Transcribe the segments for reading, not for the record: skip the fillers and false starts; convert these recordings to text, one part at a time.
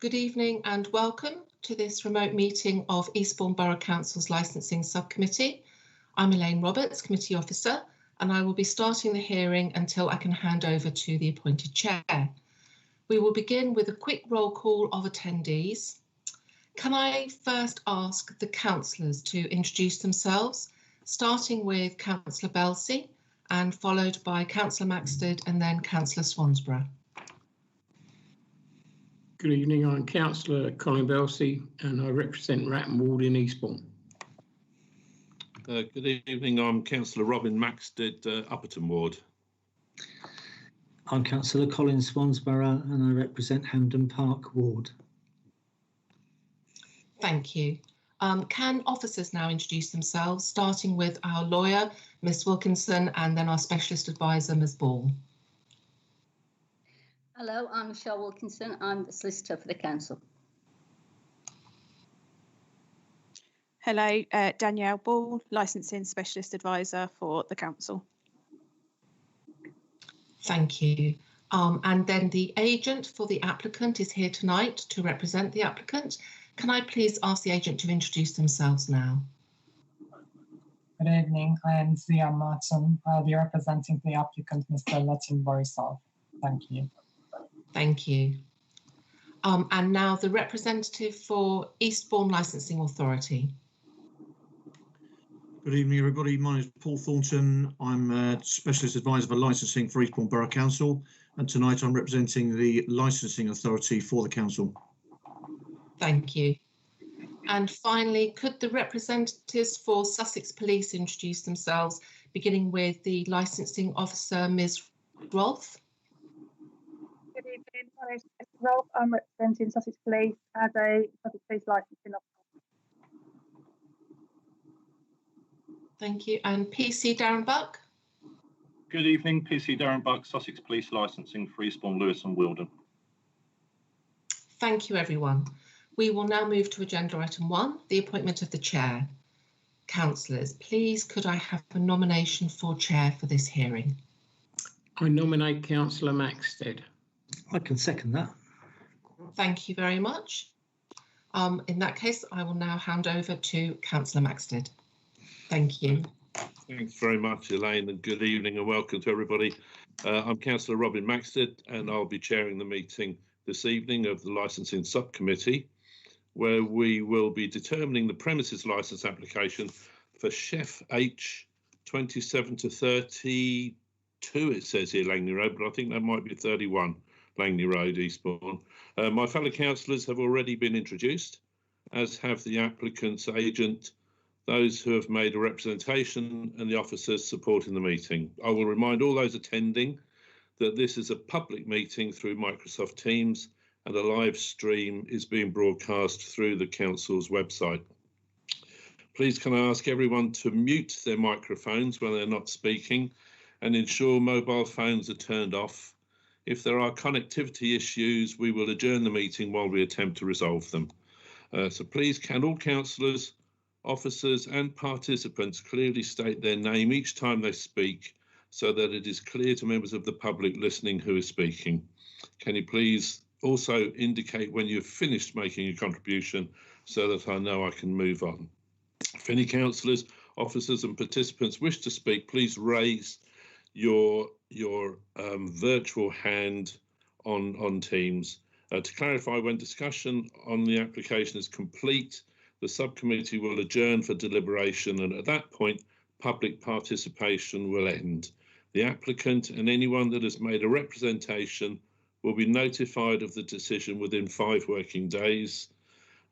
Good evening and welcome to this remote meeting of Eastbourne Borough Council's Licensing Subcommittee. I'm Elaine Roberts, Committee Officer, and I will be starting the hearing until I can hand over to the appointed chair. We will begin with a quick roll call of attendees. Can I first ask the councillors to introduce themselves, starting with Councillor Belsey and followed by Councillor Maxted and then Councillor Swansborough. Good evening, I'm Councillor Colin Belsey and I represent Ratton Ward in Eastbourne. Good evening, I'm Councillor Robin Maxted, Upperton Ward. I'm Councillor Colin Swansborough and I represent Hampden Park Ward. Thank you. Can officers now introduce themselves, starting with our lawyer, Miss Wilkinson, and then our specialist advisor, Ms Ball. Hello, I'm Michelle Wilkinson. I'm the solicitor for the council. Hello, Danielle Ball, licensing specialist advisor for the council. Thank you. And then the agent for the applicant is here tonight to represent the applicant. Can I please ask the agent to introduce themselves now? Good evening, I am Zia Martin. I'll be representing the applicant, Mr. Letin Borisov. Thank you. Thank you. And now the representative for Eastbourne Licensing Authority. Good evening, everybody. My name is Paul Thornton. I'm a Specialist Advisor for Licensing for Eastbourne Borough Council, and tonight I'm representing the Licensing Authority for the Council. Thank you. And finally, could the representatives for Sussex Police introduce themselves, beginning with the Licensing Officer, Ms Rolfe? Good evening, my name is Rolfe. I'm representing Sussex Police as a Sussex Police licensing officer. Thank you. And PC Darren Buck? Good evening, PC Darren Buck, Sussex Police Licensing for Eastbourne, Lewis and Wilden. Thank you, everyone. We will now move to agenda item 1, the appointment of the chair. Councillors, please could I have a nomination for chair for this hearing? I nominate Councillor Maxted. I can second that. Thank you very much. In that case, I will now hand over to Councillor Maxted. Thank you. Thanks very much, Elaine, and good evening and welcome to everybody. I'm Councillor Robin Maxted and I'll be chairing the meeting this evening of the Licensing Subcommittee, where we will be determining the premises licence application for Chef H 27 to 32, it says here, Langley Road, but I think that might be 31 Langley Road, Eastbourne. My fellow councillors have already been introduced, as have the applicant's agent, those who have made a representation and the officers supporting the meeting. I will remind all those attending that this is a public meeting through Microsoft Teams and a live stream is being broadcast through the council's website. Please can I ask everyone to mute their microphones when they're not speaking and ensure mobile phones are turned off. If there are connectivity issues, we will adjourn the meeting while we attempt to resolve them. So please can all councillors, officers and participants clearly state their name each time they speak so that it is clear to members of the public listening who is speaking. Can you please also indicate when you've finished making a contribution so that I know I can move on. If any councillors, officers and participants wish to speak, please raise your virtual hand on Teams. To clarify, when discussion on the application is complete, the subcommittee will adjourn for deliberation and at that point, public participation will end. The applicant and anyone that has made a representation will be notified of the decision within 5 working days.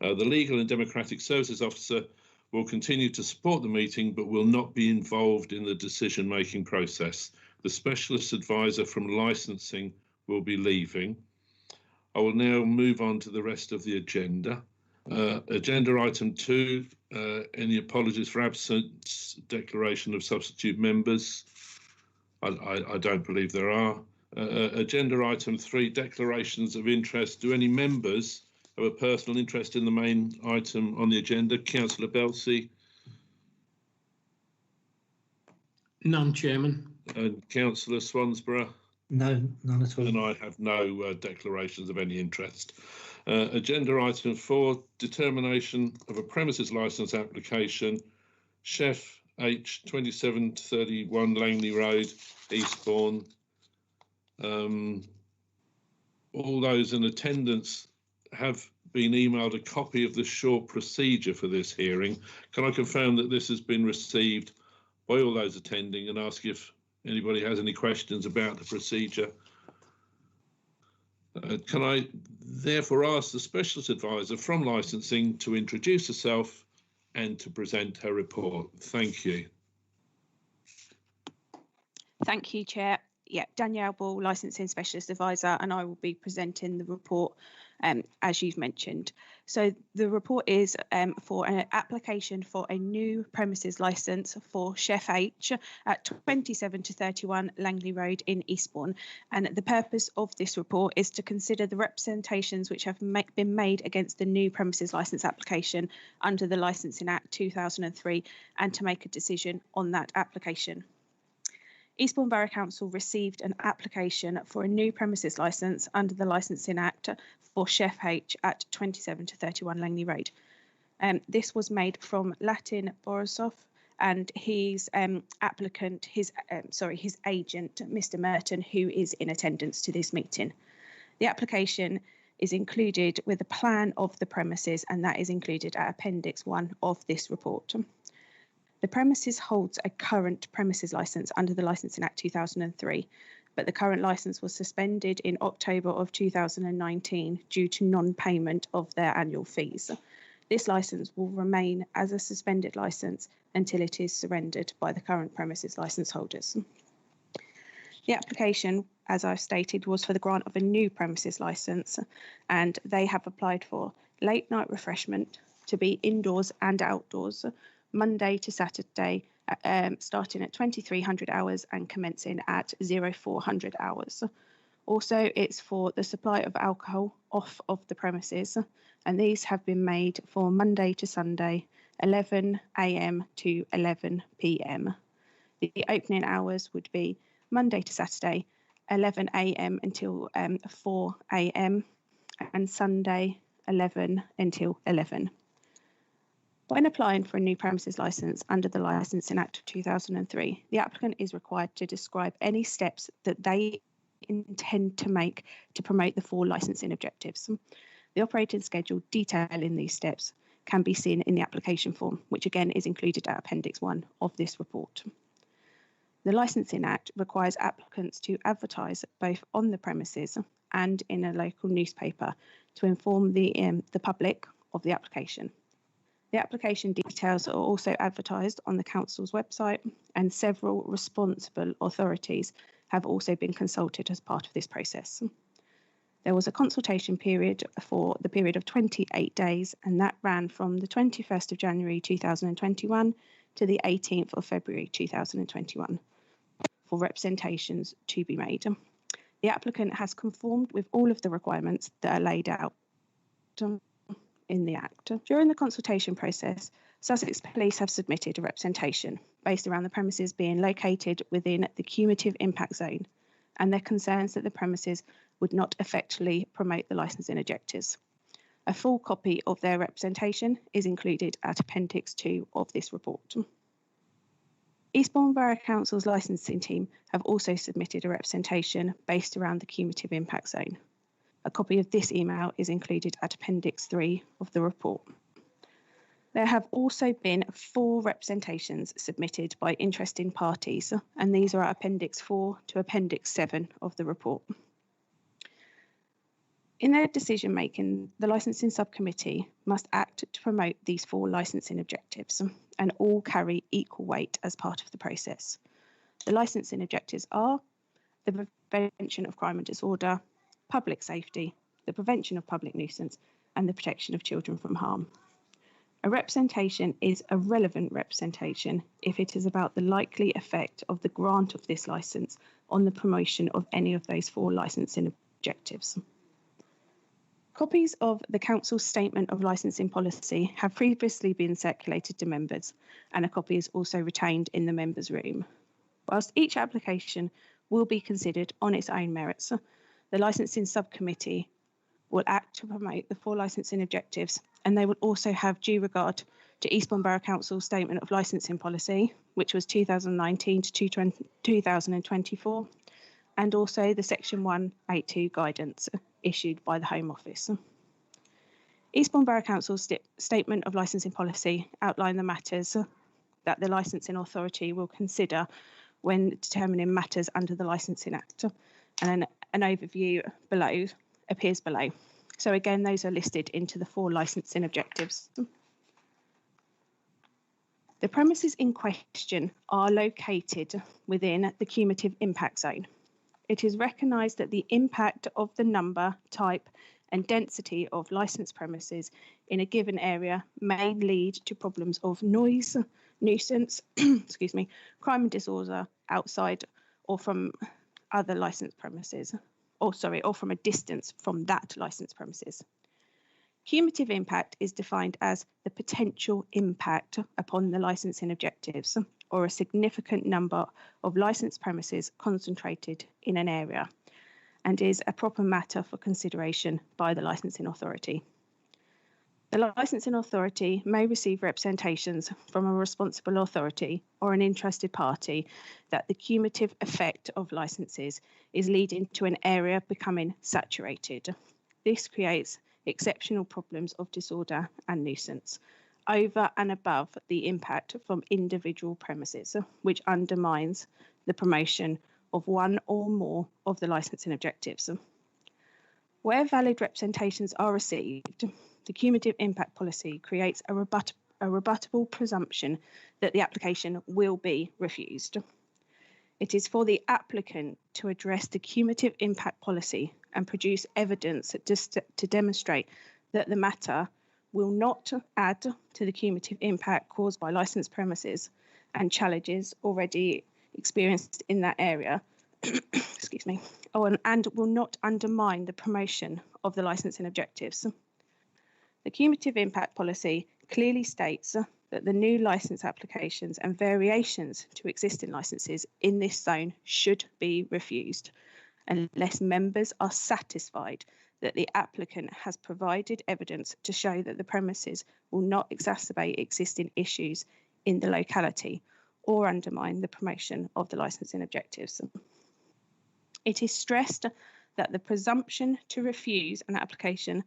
The Legal and Democratic Services Officer will continue to support the meeting but will not be involved in the decision-making process. The Specialist Advisor from Licensing will be leaving. I will now move on to the rest of the agenda. Agenda item 2, any apologies for absence, declaration of substitute members. I don't believe there are. Agenda item 3, declarations of interest. Do any members have a personal interest in the main item on the agenda? Councillor Belsey? None, Chairman. And Councillor Swansborough? No, none at all. And I have no declarations of any interest. Agenda item 4, determination of a premises licence application, Chef H 27 to 31 Langley Road, Eastbourne. All those in attendance have been emailed a copy of the short procedure for this hearing. Can I confirm that this has been received by all those attending and ask if anybody has any questions about the procedure? Can I therefore ask the Specialist Advisor from Licensing to introduce herself and to present her report? Thank you. Thank you, Chair. Yeah, Danielle Ball, Licensing Specialist Advisor, and I will be presenting the report as you've mentioned. So the report is for an application for a new premises licence for Chef H at 27 to 31 Langley Road in Eastbourne. And the purpose of this report is to consider the representations which have been made against the new premises licence application under the Licensing Act 2003 and to make a decision on that application. Eastbourne Borough Council received an application for a new premises licence under the Licensing Act for Chef H at 27 to 31 Langley Road. This was made from Latin Borisov and his agent, Mr. Merton, who is in attendance to this meeting. The application is included with a plan of the premises, and that is included at Appendix 1 of this report. The premises holds a current premises licence under the Licensing Act 2003, but the current licence was suspended in October of 2019 due to non-payment of their annual fees. This licence will remain as a suspended licence until it is surrendered by the current premises licence holders. The application, as I've stated, was for the grant of a new premises licence, and they have applied for late night refreshment to be indoors and outdoors, Monday to Saturday, starting at 2300 hours and commencing at 0400 hours. Also, it's for the supply of alcohol off of the premises, and these have been made for Monday to Sunday, 11 AM to 11 PM. The opening hours would be Monday to Saturday, 11 AM until 4 AM, and Sunday, 11 until 11. When applying for a new premises licence under the Licensing Act of 2003, the applicant is required to describe any steps that they intend to make to promote the 4 licensing objectives. The operating schedule detailing these steps can be seen in the application form, which again is included at Appendix 1 of this report. The Licensing Act requires applicants to advertise both on the premises and in a local newspaper to inform the public of the application. The application details are also advertised on the Council's website, and several responsible authorities have also been consulted as part of this process. There was a consultation period for the period of 28 days, and that ran from the 21st of January 2021 to the 18th of February 2021 for representations to be made. The applicant has conformed with all of the requirements that are laid out in the Act. During the consultation process, Sussex Police have submitted a representation based around the premises being located within the cumulative impact zone and their concerns that the premises would not effectively promote the licensing objectives. A full copy of their representation is included at Appendix 2 of this report. Eastbourne Borough Council's licensing team have also submitted a representation based around the cumulative impact zone. A copy of this email is included at Appendix 3 of the report. There have also been 4 representations submitted by interested parties, and these are at Appendix 4 to Appendix 7 of the report. In their decision making, the Licensing Subcommittee must act to promote these 4 licensing objectives, and all carry equal weight as part of the process. The licensing objectives are the prevention of crime and disorder, public safety, the prevention of public nuisance, and the protection of children from harm. A representation is a relevant representation if it is about the likely effect of the grant of this licence on the promotion of any of those 4 licensing objectives. Copies of the Council's Statement of Licensing Policy have previously been circulated to members, and a copy is also retained in the members' room. Whilst each application will be considered on its own merits, the Licensing Subcommittee will act to promote the 4 licensing objectives, and they will also have due regard to Eastbourne Borough Council's Statement of Licensing Policy, which was 2019 to 2024, and also the Section 182 guidance issued by the Home Office. Eastbourne Borough Council's Statement of Licensing Policy outline the matters that the Licensing Authority will consider when determining matters under the Licensing Act, and an overview below appears below. So again, those are listed into the 4 licensing objectives. The premises in question are located within the cumulative impact zone. It is recognised that the impact of the number, type and density of licensed premises in a given area may lead to problems of noise, nuisance, excuse me, crime and disorder outside or from other licensed premises, or from a distance from that licensed premises. Cumulative impact is defined as the potential impact upon the licensing objectives or a significant number of licensed premises concentrated in an area, and is a proper matter for consideration by the licensing authority. The licensing authority may receive representations from a responsible authority or an interested party that the cumulative effect of licenses is leading to an area becoming saturated. This creates exceptional problems of disorder and nuisance over and above the impact from individual premises, which undermines the promotion of one or more of the licensing objectives. Where valid representations are received, the cumulative impact policy creates a rebuttable presumption that the application will be refused. It is for the applicant to address the cumulative impact policy and produce evidence to demonstrate that the matter will not add to the cumulative impact caused by licensed premises and challenges already experienced in that area, excuse me, and will not undermine the promotion of the licensing objectives. The cumulative impact policy clearly states that the new licence applications and variations to existing licences in this zone should be refused unless members are satisfied that the applicant has provided evidence to show that the premises will not exacerbate existing issues in the locality or undermine the promotion of the licensing objectives. It is stressed that the presumption to refuse an application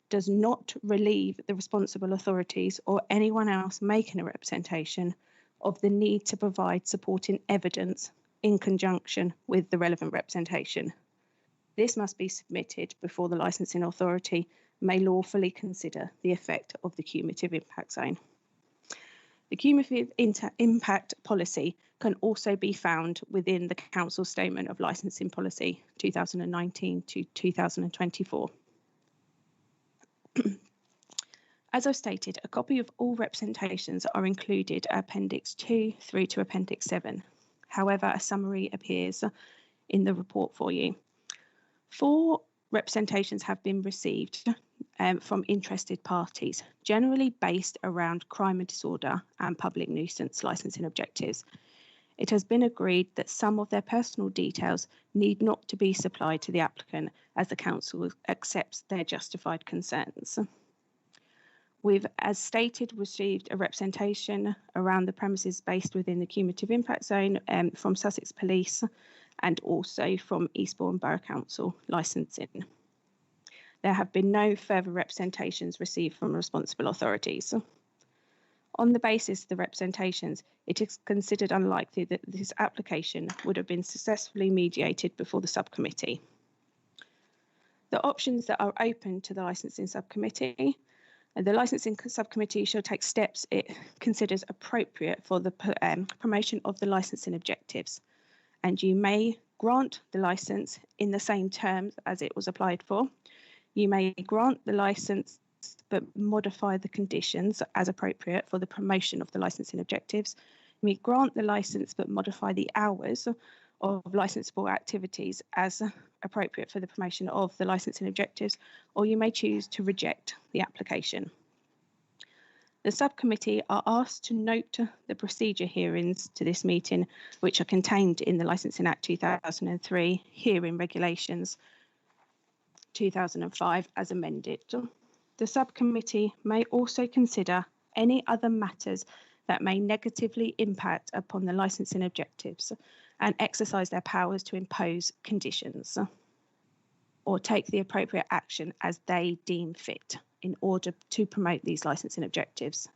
does not relieve the responsible authorities or anyone else making a representation of the need to provide supporting evidence in conjunction with the relevant representation. This must be submitted before the licensing authority may lawfully consider the effect of the cumulative impact zone. The cumulative impact policy can also be found within the Council Statement of Licensing Policy 2019 to 2024. As I've stated, a copy of all representations are included at Appendix 2 through to Appendix 7. However, a summary appears in the report for you. 4 representations have been received from interested parties, generally based around crime and disorder and public nuisance licensing objectives. It has been agreed that some of their personal details need not to be supplied to the applicant as the Council accepts their justified concerns. We've, as stated, received a representation around the premises based within the cumulative impact zone from Sussex Police and also from Eastbourne Borough Council licensing. There have been no further representations received from responsible authorities. On the basis of the representations, it is considered unlikely that this application would have been successfully mediated before the subcommittee. The options that are open to the licensing subcommittee, the licensing subcommittee shall take steps it considers appropriate for the promotion of the licensing objectives, and you may grant the licence in the same terms as it was applied for. You may grant the licence but modify the conditions as appropriate for the promotion of the licensing objectives. You may grant the licence but modify the hours of licensable activities as appropriate for the promotion of the licensing objectives, or you may choose to reject the application. The subcommittee are asked to note the procedure hearings to this meeting, which are contained in the Licensing Act 2003 hearing regulations. 2005 as amended. The subcommittee may also consider any other matters that may negatively impact upon the licensing objectives and exercise their powers to impose conditions or take the appropriate action as they deem fit in order to promote these licensing objectives.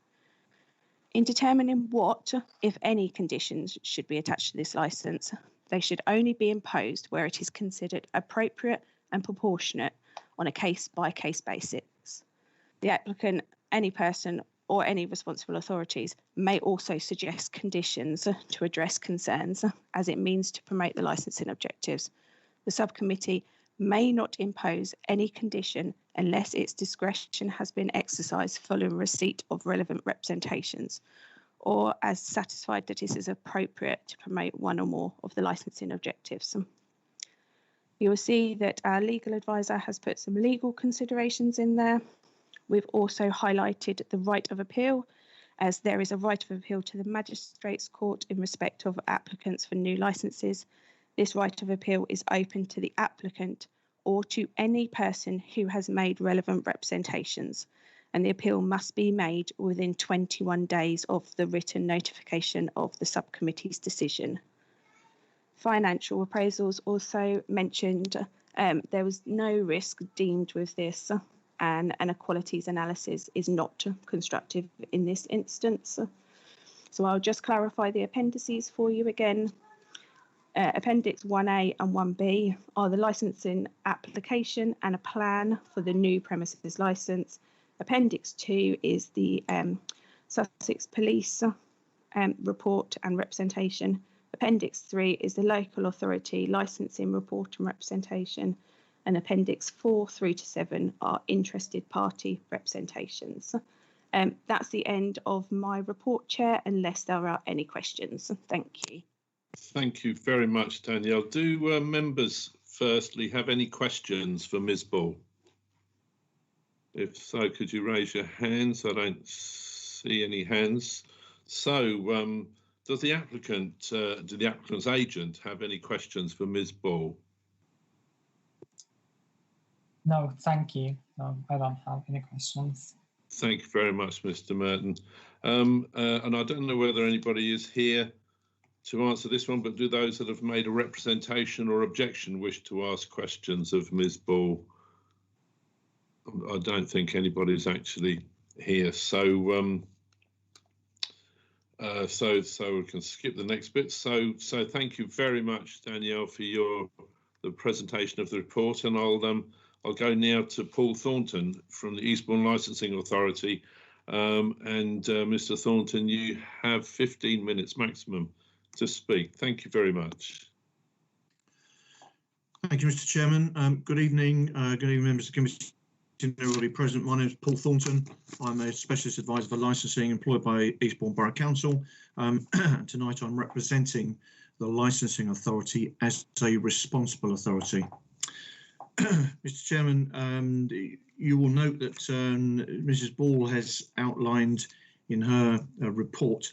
In determining what, if any, conditions should be attached to this licence, they should only be imposed where it is considered appropriate and proportionate on a case-by-case basis. The applicant, any person or any responsible authorities may also suggest conditions to address concerns as it means to promote the licensing objectives. The subcommittee may not impose any condition unless its discretion has been exercised following receipt of relevant representations or as satisfied that it is appropriate to promote one or more of the licensing objectives. You will see that our legal advisor has put some legal considerations in there. We've also highlighted the right of appeal, as there is a right of appeal to the Magistrates' Court in respect of applicants for new licences. This right of appeal is open to the applicant or to any person who has made relevant representations, and the appeal must be made within 21 days of the written notification of the subcommittee's decision. Financial appraisals also mentioned. There was no risk deemed with this, and an equalities analysis is not constructive in this instance. So I'll just clarify the appendices for you again. Appendix 1A and 1B are the licensing application and a plan for the new premises licence. Appendix 2 is the Sussex Police report and representation. Appendix 3 is the local authority licensing report and representation. And Appendix 4 through to 7 are interested party representations. That's the end of my report, Chair, unless there are any questions. Thank you. Thank you very much, Danielle. Do members firstly have any questions for Ms. Ball? If so, could you raise your hands? I don't see any hands. So does the applicant's agent have any questions for Ms. Ball? No, thank you. No, I don't have any questions. Thank you very much, Mr. Merton. And I don't know whether anybody is here to answer this one, but do those that have made a representation or objection wish to ask questions of Ms. Ball? I don't think anybody's actually here, so we can skip the next bit. So thank you very much, Danielle, for the presentation of the report, and I'll go now to Paul Thornton from the Eastbourne Licensing Authority. Mr. Thornton, you have 15 minutes maximum to speak. Thank you very much. Thank you, Mr. Chairman. Good evening, members of the committee. Already present. My name is Paul Thornton. I'm a specialist advisor for licensing employed by Eastbourne Borough Council. Tonight I'm representing the licensing authority as a responsible authority. Mr. Chairman, you will note that Mrs. Ball has outlined in her report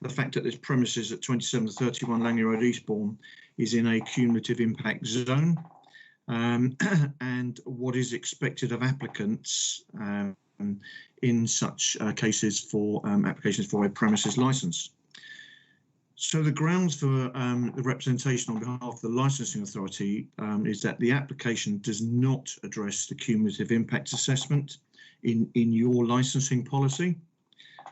the fact that this premises at 27 to 31 Langley Road, Eastbourne, is in a cumulative impact zone, and what is expected of applicants in such cases for applications for a premises licence. So the grounds for the representation on behalf of the licensing authority is that the application does not address the cumulative impact assessment in your licensing policy.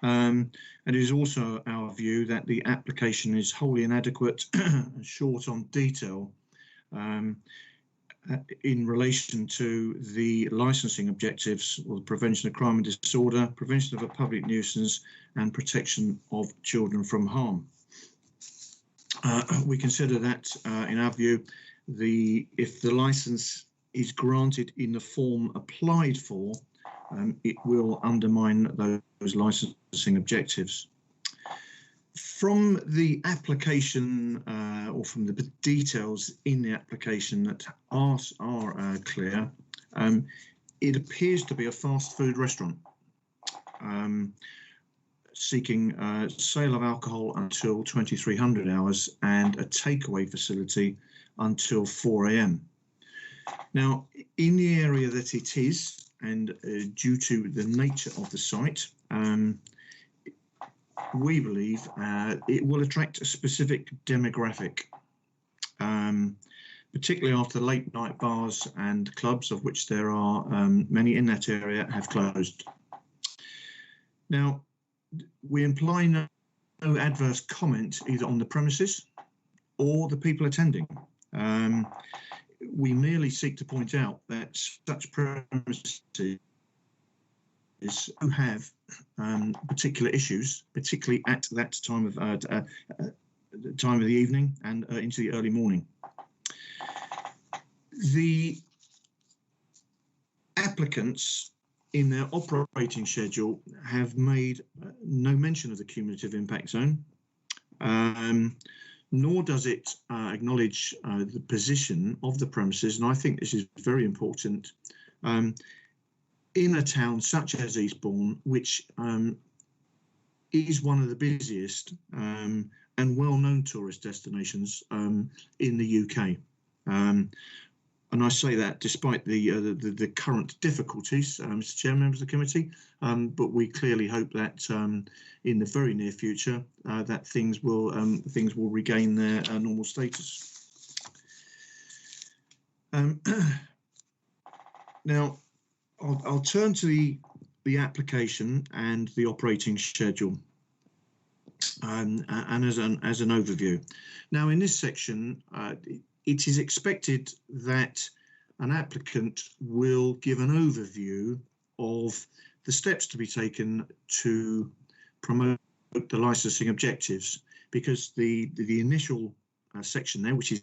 And it is also our view that the application is wholly inadequate and short on detail in relation to the licensing objectives or the prevention of crime and disorder, prevention of a public nuisance, and protection of children from harm. We consider that, in our view, if the licence is granted in the form applied for, it will undermine those licensing objectives. From the application or from the details in the application that are clear, it appears to be a fast food restaurant seeking sale of alcohol until 2300 hours and a takeaway facility until 4 AM. Now, In the area that it is, and due to the nature of the site, we believe it will attract a specific demographic, particularly after late night bars and clubs, of which there are many in that area, have closed. Now, we imply no adverse comment either on the premises or the people attending. We merely seek to point out that such premises who have particular issues, particularly at that time of the evening and into the early morning. The applicants in their operating schedule have made no mention of the cumulative impact zone, nor does it acknowledge the position of the premises, and I think this is very important. In a town such as Eastbourne, which is one of the busiest and well-known tourist destinations in the UK. And I say that despite the current difficulties, Mr. Chair, members of the committee, but we clearly hope that in the very near future that things will regain their normal status. Now, I'll turn to the application and the operating schedule, and as an overview. Now, in this section, it is expected that an applicant will give an overview of the steps to be taken to promote the licensing objectives, because the initial section there, which is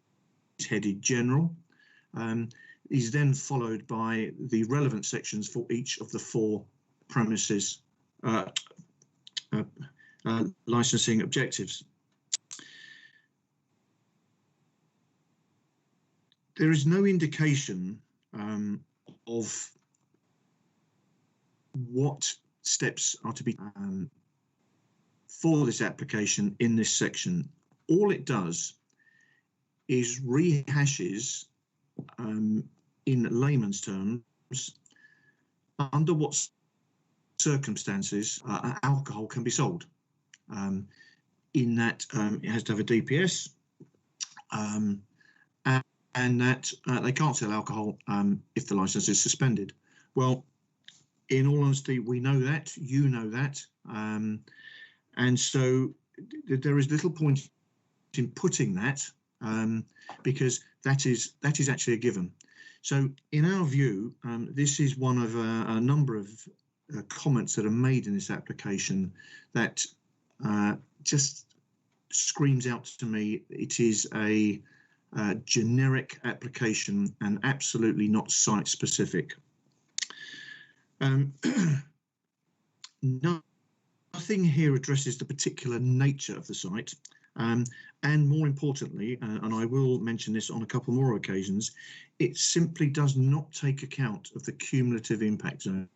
headed general, is then followed by the relevant sections for each of the 4 premises licensing objectives. There is no indication of what steps are to be for this application in this section. All it does is rehashes in layman's terms under what circumstances alcohol can be sold, in that it has to have a DPS, and that they can't sell alcohol if the licence is suspended. Well, in all honesty, we know that, you know that, and so there is little point in putting that, because that is actually a given. So in our view, this is one of a number of comments that are made in this application that just screams out to me it is a generic application and absolutely not site specific. Nothing here addresses the particular nature of the site, and more importantly, and I will mention this on a couple more occasions, it simply does not take account of the cumulative impact zone.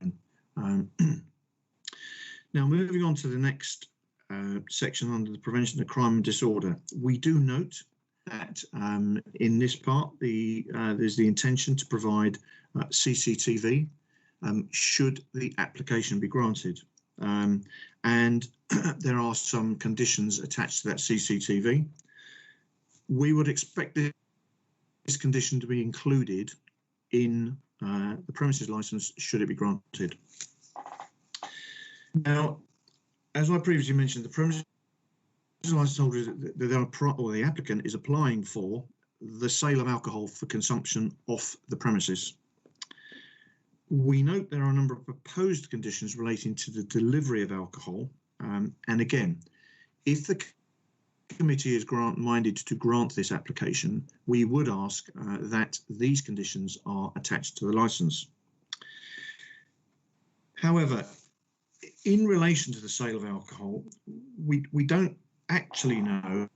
Now, moving on to the next section under the prevention of crime and disorder, we do note that in this part there's the intention to provide CCTV should the application be granted, and there are some conditions attached to that CCTV. We would expect this condition to be included in the premises licence should it be granted. Now, as I previously mentioned, the premises licence holder, the applicant is applying for the sale of alcohol for consumption off the premises. We note there are a number of proposed conditions relating to the delivery of alcohol, and again, if the committee is minded to grant this application, we would ask that these conditions are attached to the licence. However, in relation to the sale of alcohol, we don't actually know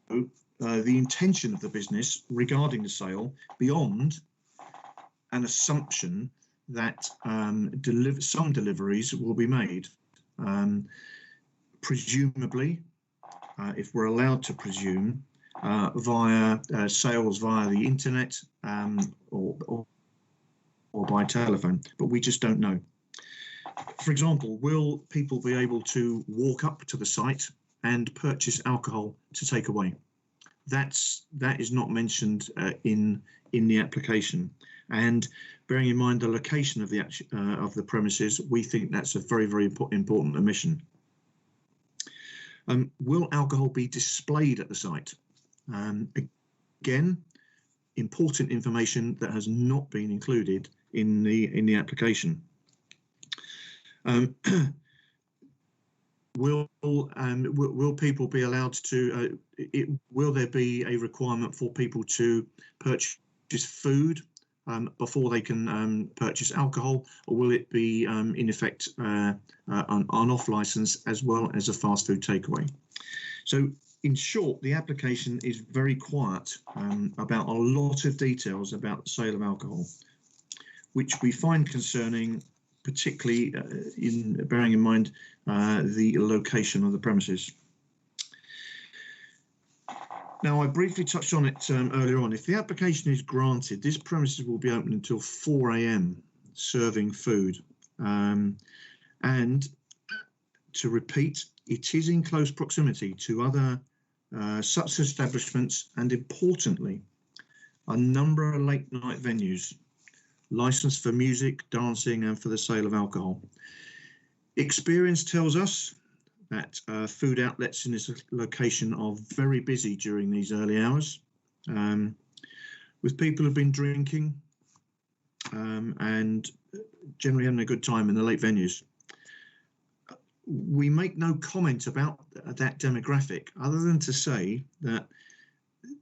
the intention of the business regarding the sale beyond an assumption that some deliveries will be made. Presumably, if we're allowed to presume, via sales via the internet or or by telephone, but we just don't know. For example, will people be able to walk up to the site and purchase alcohol to take away? That is not mentioned in the application. And bearing in mind the location of the premises, we think that's a very, very important omission. Will alcohol be displayed at the site? Again, important information that has not been included in the application. Will people be allowed to? Will there be a requirement for people to purchase food before they can purchase alcohol, or will it be in effect on off license as well as a fast food takeaway? So in short, the application is very quiet about a lot of details about the sale of alcohol, which we find concerning, particularly in bearing in mind the location of the premises. Now, I briefly touched on it earlier on. If the application is granted, this premises will be open until 4 a.m. serving food. And to repeat, it is in close proximity to other such establishments, and importantly, a number of late night venues licensed for music, dancing, and for the sale of alcohol. Experience tells us that food outlets in this location are very busy during these early hours, with people who've been drinking and generally having a good time in the late venues. We make no comment about that demographic other than to say that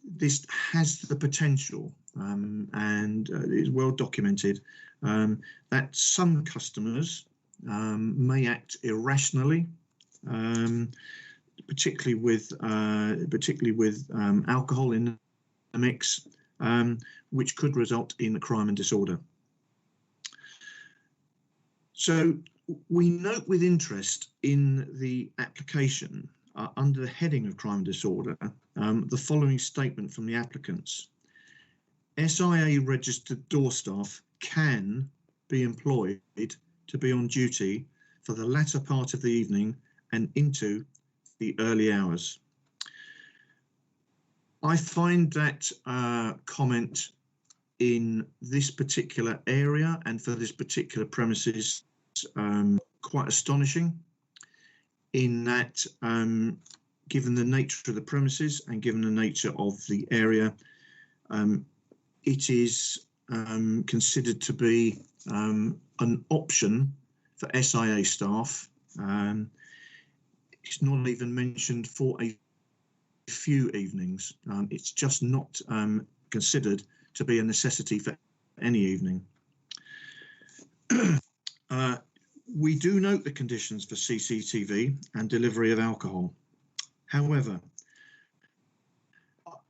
this has the potential and is well documented that some customers may act irrationally, particularly with alcohol in the mix, which could result in crime and disorder. So we note with interest in the application under the heading of crime and disorder the following statement from the applicants. SIA registered door staff can be employed to be on duty for the latter part of the evening and into the early hours. I find that comment in this particular area and for this particular premises quite astonishing, in that given the nature of the premises and given the nature of the area, it is considered to be an option for SIA staff. It's not even mentioned for a few evenings. It's just not considered to be a necessity for any evening. We do note the conditions for CCTV and delivery of alcohol. However,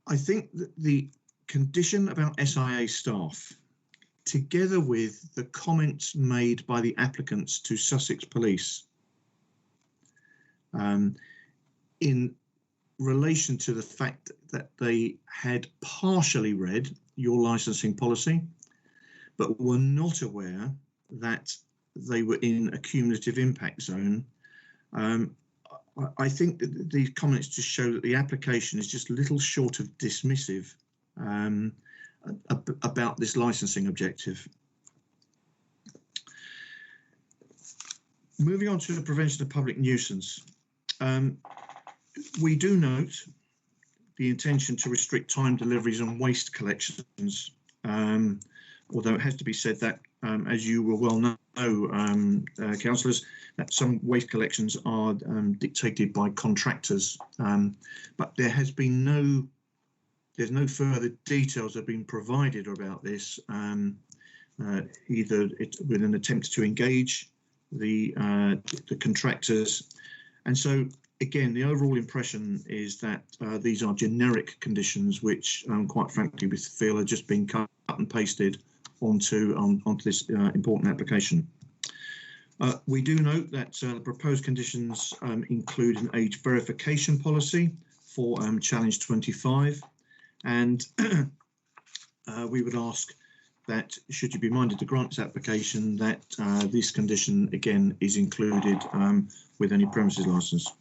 I think that the condition about SIA staff, together with the comments made by the applicants to Sussex Police in relation to the fact that they had partially read your licensing policy, but were not aware that they were in a cumulative impact zone. I think that these comments just show that the application is just little short of dismissive about this licensing objective. Moving on to the prevention of public nuisance. We do note the intention to restrict time deliveries and waste collections, although it has to be said that, as you will well know, councillors, that some waste collections are dictated by contractors, but there has been there's no further details have been provided about this, either with an attempt to engage the contractors. And so, again, the overall impression is that these are generic conditions which, quite frankly, we feel are just being cut and pasted onto this important application. We do note that the proposed conditions include an age verification policy for Challenge 25, and we would ask that should you be minded to grant this application, that this condition again is included with any premises licence.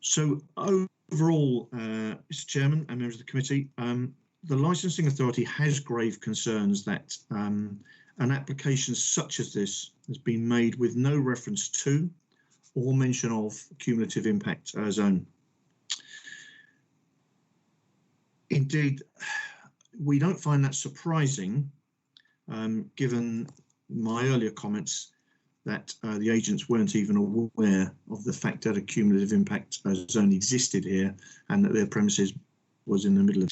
So overall, Mr. Chairman and members of the committee, the licensing authority has grave concerns that an application such as this has been made with no reference to or mention of cumulative impact zone. Indeed, we don't find that surprising, given my earlier comments that the agents weren't even aware of the fact that a cumulative impact zone existed here and that their premises was in the middle of.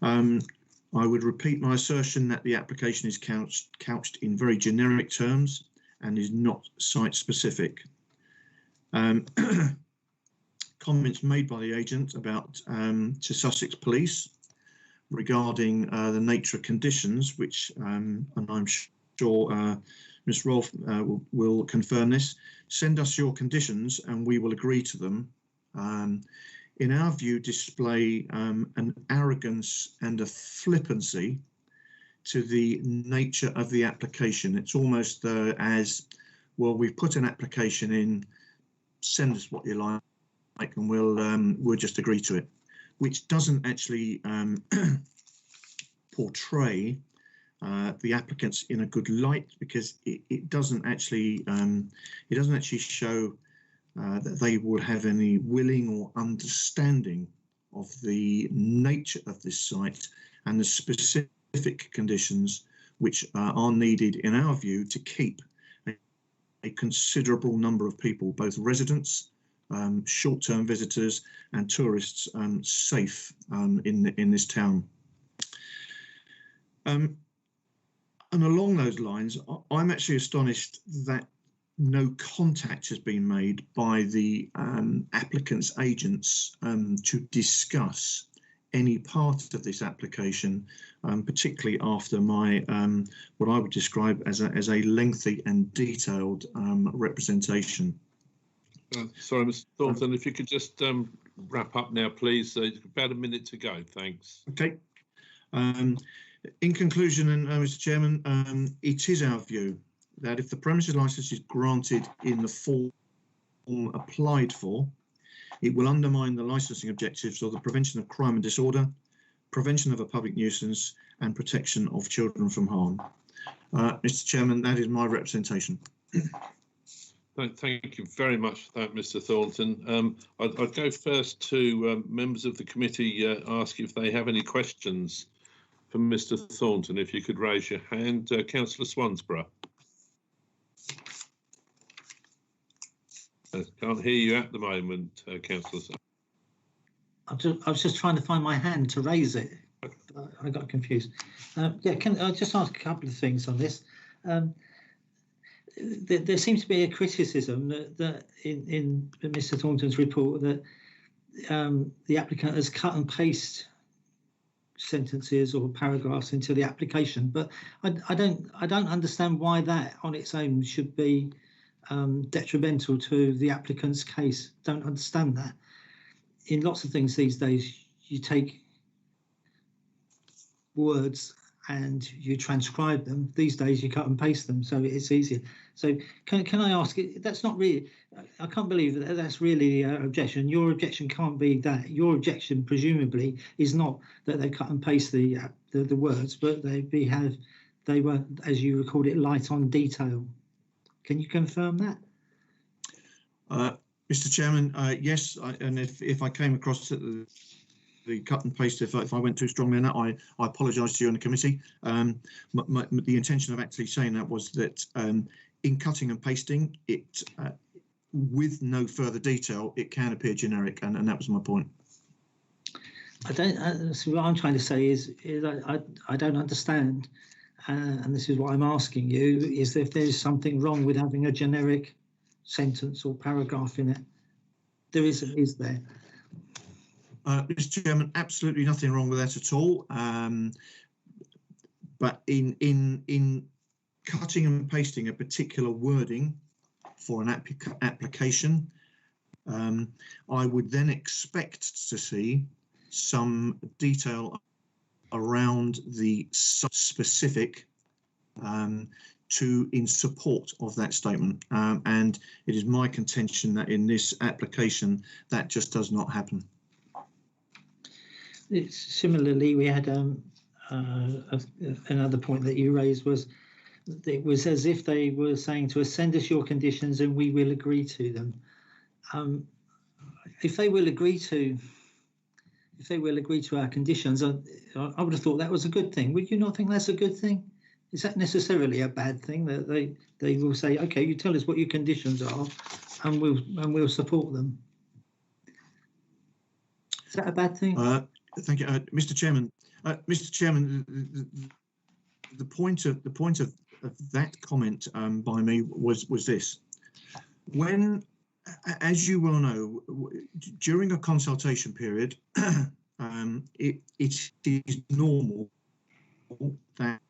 I would repeat my assertion that the application is couched in very generic terms and is not site specific. Comments made by the agent about to Sussex Police regarding the nature of conditions, which and I'm sure Ms. Rolfe will confirm this. Send us your conditions and we will agree to them. In our view, display an arrogance and a flippancy to the nature of the application. It's almost as, well, we've put an application in, send us what you like and we'll just agree to it, which doesn't actually portray the applicants in a good light, because it doesn't actually show that they will have any willing or understanding of the nature of this site and the specific conditions which are needed, in our view, to keep a considerable number of people, both residents, short-term visitors and tourists, safe in this town. And along those lines, I'm actually astonished that no contact has been made by the applicant's agents to discuss any part of this application, particularly after my what I would describe as a lengthy and detailed representation. Sorry, Mr. Thornton, if you could just wrap up now, please. About a minute to go. Thanks. Okay. In conclusion, and Mr. Chairman, it is our view that if the premises licence is granted in the form applied for, it will undermine the licensing objectives of the prevention of crime and disorder, prevention of a public nuisance, and protection of children from harm. Mr. Chairman, that is my representation. Thank you very much for that, Mr. Thornton. I'd go first to members of the committee, ask if they have any questions for Mr. Thornton. If you could raise your hand. Councillor Swansborough. Can't hear you at the moment, Councillor. I was just trying to find my hand to raise it. I got confused. Yeah, can I just ask a couple of things on this? There seems to be a criticism that in Mr. Thornton's report that the applicant has cut and pasted sentences or paragraphs into the application, but I don't understand why that on its own should be detrimental to the applicant's case. Don't understand that. In lots of things these days, you take words and you transcribe them. These days you cut and paste them, so it's easier. So can I ask, that's not really, I can't believe that that's really an objection. Your objection can't be that. Your objection presumably is not that they cut and paste the words, but they were, as you recalled it, light on detail. Can you confirm that? Mr. Chairman, yes, and if I came across the cut and paste, if I went too strongly on that, I apologise to you and the committee. The intention of actually saying that was that in cutting and pasting it with no further detail, it can appear generic, and that was my point. So what I'm trying to say is I don't understand, and this is what I'm asking you, is if there's something wrong with having a generic sentence or paragraph in it. There isn't, is there? Mr. Chairman, absolutely nothing wrong with that at all. But in cutting and pasting a particular wording for an application, I would then expect to see some detail around the specific in support of that statement, and it is my contention that in this application that just does not happen. Similarly, we had another point that you raised was it was as if they were saying to us, send us your conditions and we will agree to them. If they will agree to our conditions, I would have thought that was a good thing. Would you not think that's a good thing? Is that necessarily a bad thing that they will say, okay, you tell us what your conditions are and we'll support them? Is that a bad thing? Thank you, Mr. Chairman. Mr. Chairman, the point of that comment by me was this: when, as you well know, during a consultation period, it is normal that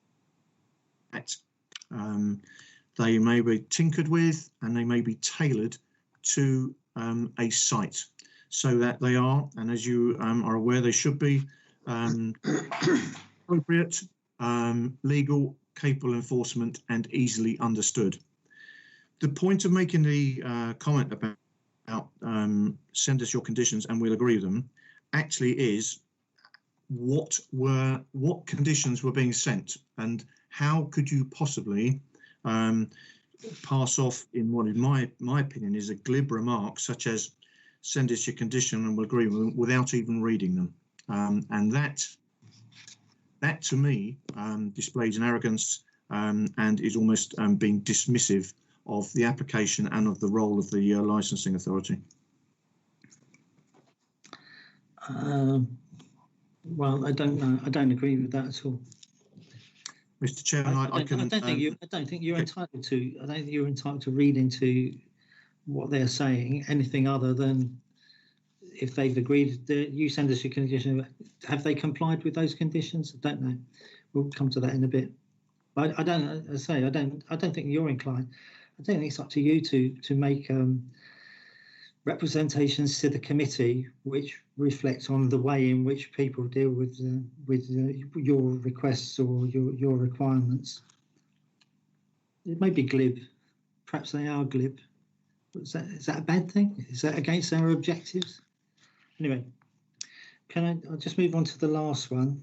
they may be tinkered with and they may be tailored to a site, so that they are, and as you are aware, they should be appropriate, legal, capable enforcement and easily understood. The point of making the comment about send us your conditions and we'll agree with them actually is what conditions were being sent, and how could you possibly pass off in what, in my opinion, is a glib remark such as send us your condition and we'll agree with them without even reading them, and that to me displays an arrogance and is almost being dismissive of the application and of the role of the licensing authority. Well, I don't know. I don't agree with that at all. Mr. Chairman, I don't think you're entitled to. I don't think you're entitled to read into what they're saying anything other than if they've agreed that you send us your condition. Have they complied with those conditions? I don't know. We'll come to that in a bit. But I don't. As I say, I don't think you're inclined. I don't think it's up to you to make representations to the committee which reflect on the way in which people deal with your requests or your requirements. It may be glib, perhaps they are glib. Is that a bad thing? Is that against our objectives? Anyway, I'll just move on to the last one.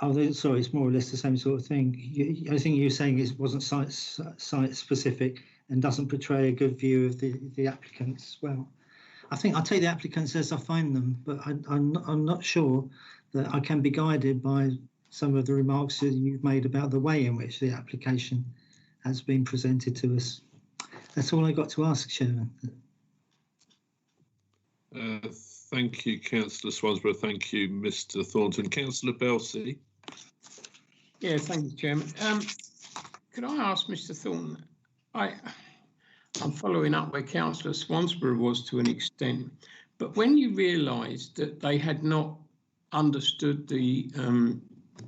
Oh, sorry, it's more or less the same sort of thing. I think you're saying it wasn't site specific and doesn't portray a good view of the applicants. Well, I think I'll take the applicants as I find them, but I'm not sure that I can be guided by some of the remarks that you've made about the way in which the application has been presented to us. That's all I got to ask, Chairman. Thank you, Councillor Swansborough. Thank you, Mr. Thornton. Councillor Belsey. Yeah, thank you, Chairman. Could I ask Mr. Thornton? I'm following up where Councillor Swansborough was to an extent, but when you realised that they had not understood the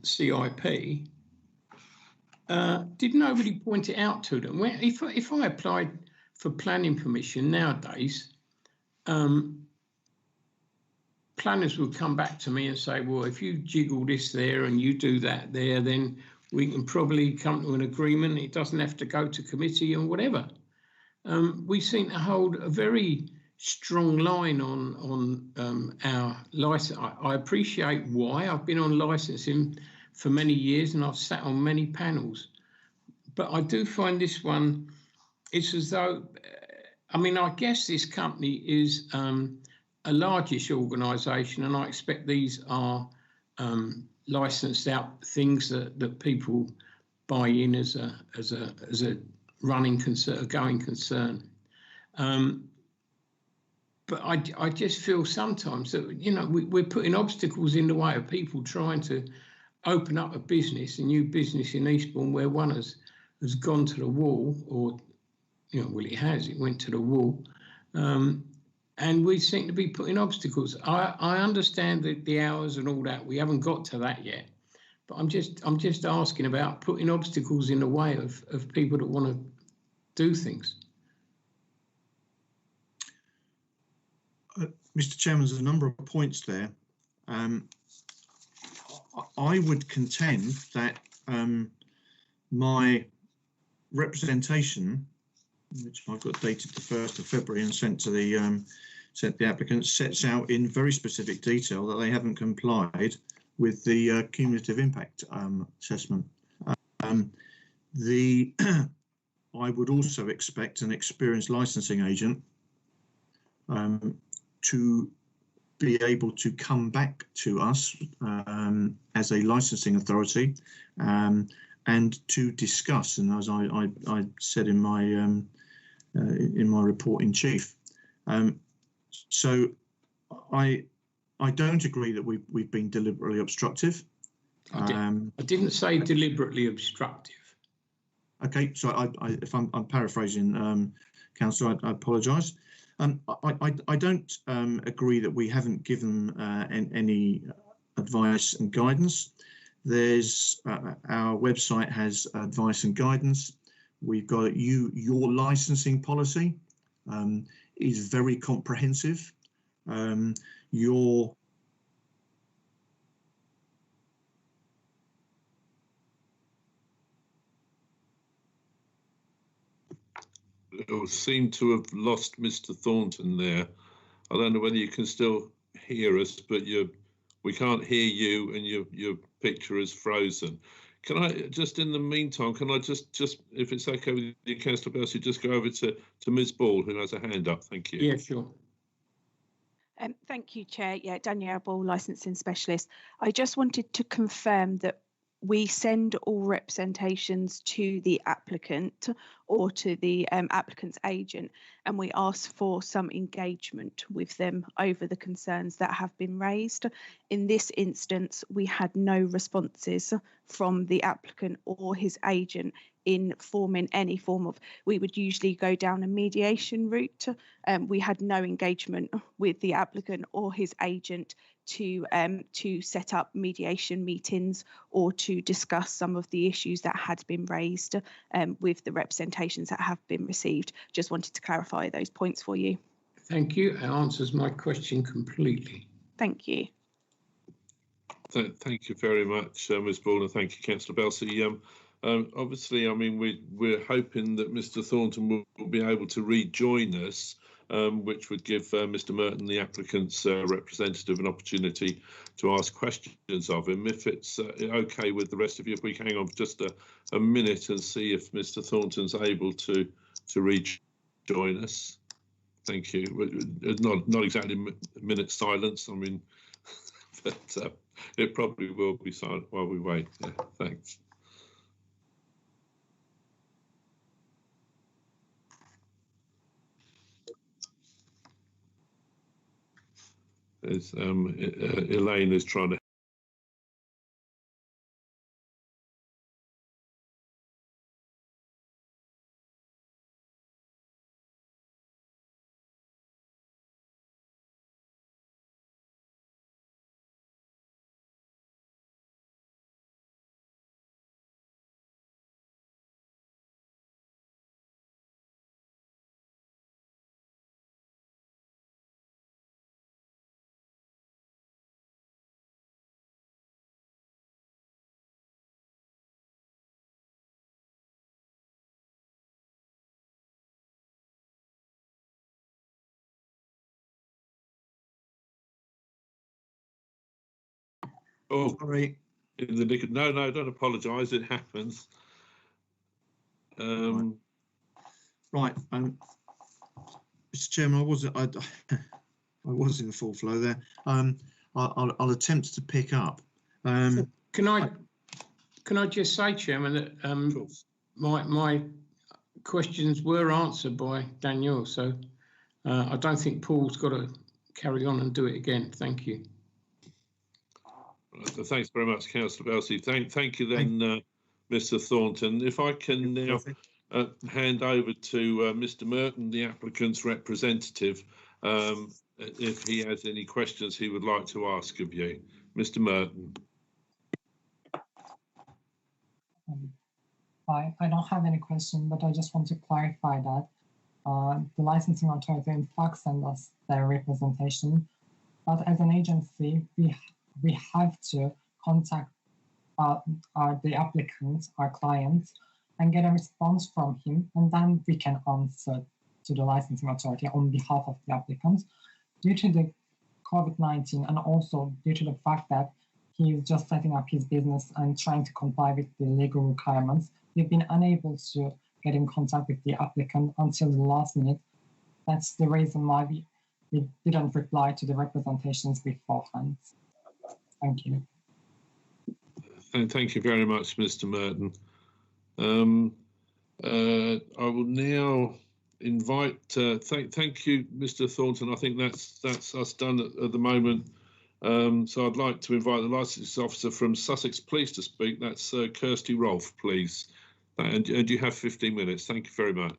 CIP, did nobody point it out to them? If I applied for planning permission nowadays, planners would come back to me and say, well, if you jiggle this there and you do that there, then we can probably come to an agreement. It doesn't have to go to committee or whatever. We seem to hold a very strong line on our licence. I appreciate why. I've been on licensing for many years and I've sat on many panels. But I do find this one, it's as though, I mean, I guess this company is a largish organisation, and I expect these are licensed out things that people buy in as a running concern, a going concern. But I just feel sometimes that, you know, we're putting obstacles in the way of people trying to open up a business, a new business in Eastbourne, where one has gone to the wall, or, you know, well, it went to the wall. And we seem to be putting obstacles. I understand the hours and all that. We haven't got to that yet. But I'm just asking about putting obstacles in the way of people that want to do things. Mr. Chairman, there's a number of points there. I would contend that my representation, which I've got dated the 1st of February and sent to the applicant, sets out in very specific detail that they haven't complied with the cumulative impact assessment. I would also expect an experienced licensing agent to be able to come back to us as a licensing authority and to discuss, and as I said in my report in chief. So I don't agree that we've been deliberately obstructive. I didn't say deliberately obstructive. Okay, so if I'm paraphrasing, Councillor, I apologise. I don't agree that we haven't given any advice and guidance. There's our website has advice and guidance. We've got your licensing policy is very comprehensive. Seem to have lost Mr. Thornton there. I don't know whether you can still hear us, but we can't hear you, and your picture is frozen. Can I just, in the meantime, can I just if it's okay with you, Councillor Belsey, just go over to Ms. Ball, who has a hand up. Thank you. Yeah, sure. Thank you, Chair. Yeah, Danielle Ball, licensing specialist. I just wanted to confirm that we send all representations to the applicant or to the applicant's agent, and we ask for some engagement with them over the concerns that have been raised. In this instance, we had no responses from the applicant or his agent in forming any form of, we would usually go down a mediation route. We had no engagement with the applicant or his agent to set up mediation meetings or to discuss some of the issues that had been raised with the representations that have been received. Just wanted to clarify those points for you. Thank you. It answers my question completely. Thank you. Thank you very much, Ms. Ball, and thank you, Councillor Belsey. Obviously, I mean, we're hoping that Mr. Thornton will be able to rejoin us, which would give Mr. Merton, the applicant's representative, an opportunity to ask questions of him. If it's okay with the rest of you, if we hang on for just a minute and see if Mr. Thornton's able to rejoin us. Thank you. Not exactly a minute silence, I mean, but it probably will be silent while we wait. Yeah, thanks. As Elaine is trying to. Oh, Sorry. No, don't apologise. It happens. Right. Mr. Chairman, I was in the full flow there. I'll attempt to pick up. Can I just say, Chairman, that my questions were answered by Danielle, so I don't think Paul's got to carry on and do it again. Thank you. Thanks very much, Councillor Belsey. Thank you then, Mr. Thornton. If I can now hand over to Mr. Merton, the applicant's representative, if he has any questions he would like to ask of you. Mr. Merton. I don't have any question, but I just want to clarify that the licensing authority in fact send us their representation, but as an agency, we have to contact the applicant, our clients, and get a response from him, and then we can answer to the licensing authority on behalf of the applicant. Due to the COVID-19 and also due to the fact that he is just setting up his business and trying to comply with the legal requirements, we've been unable to get in contact with the applicant until the last minute. That's the reason why we didn't reply to the representations beforehand. Thank you. Thank you very much, Mr. Merton. I will now invite. Thank you, Mr. Thornton. I think that's us done at the moment. So I'd like to invite the licensing officer from Sussex Police to speak. That's Kirsty Rolfe, please. And you have 15 minutes. Thank you very much.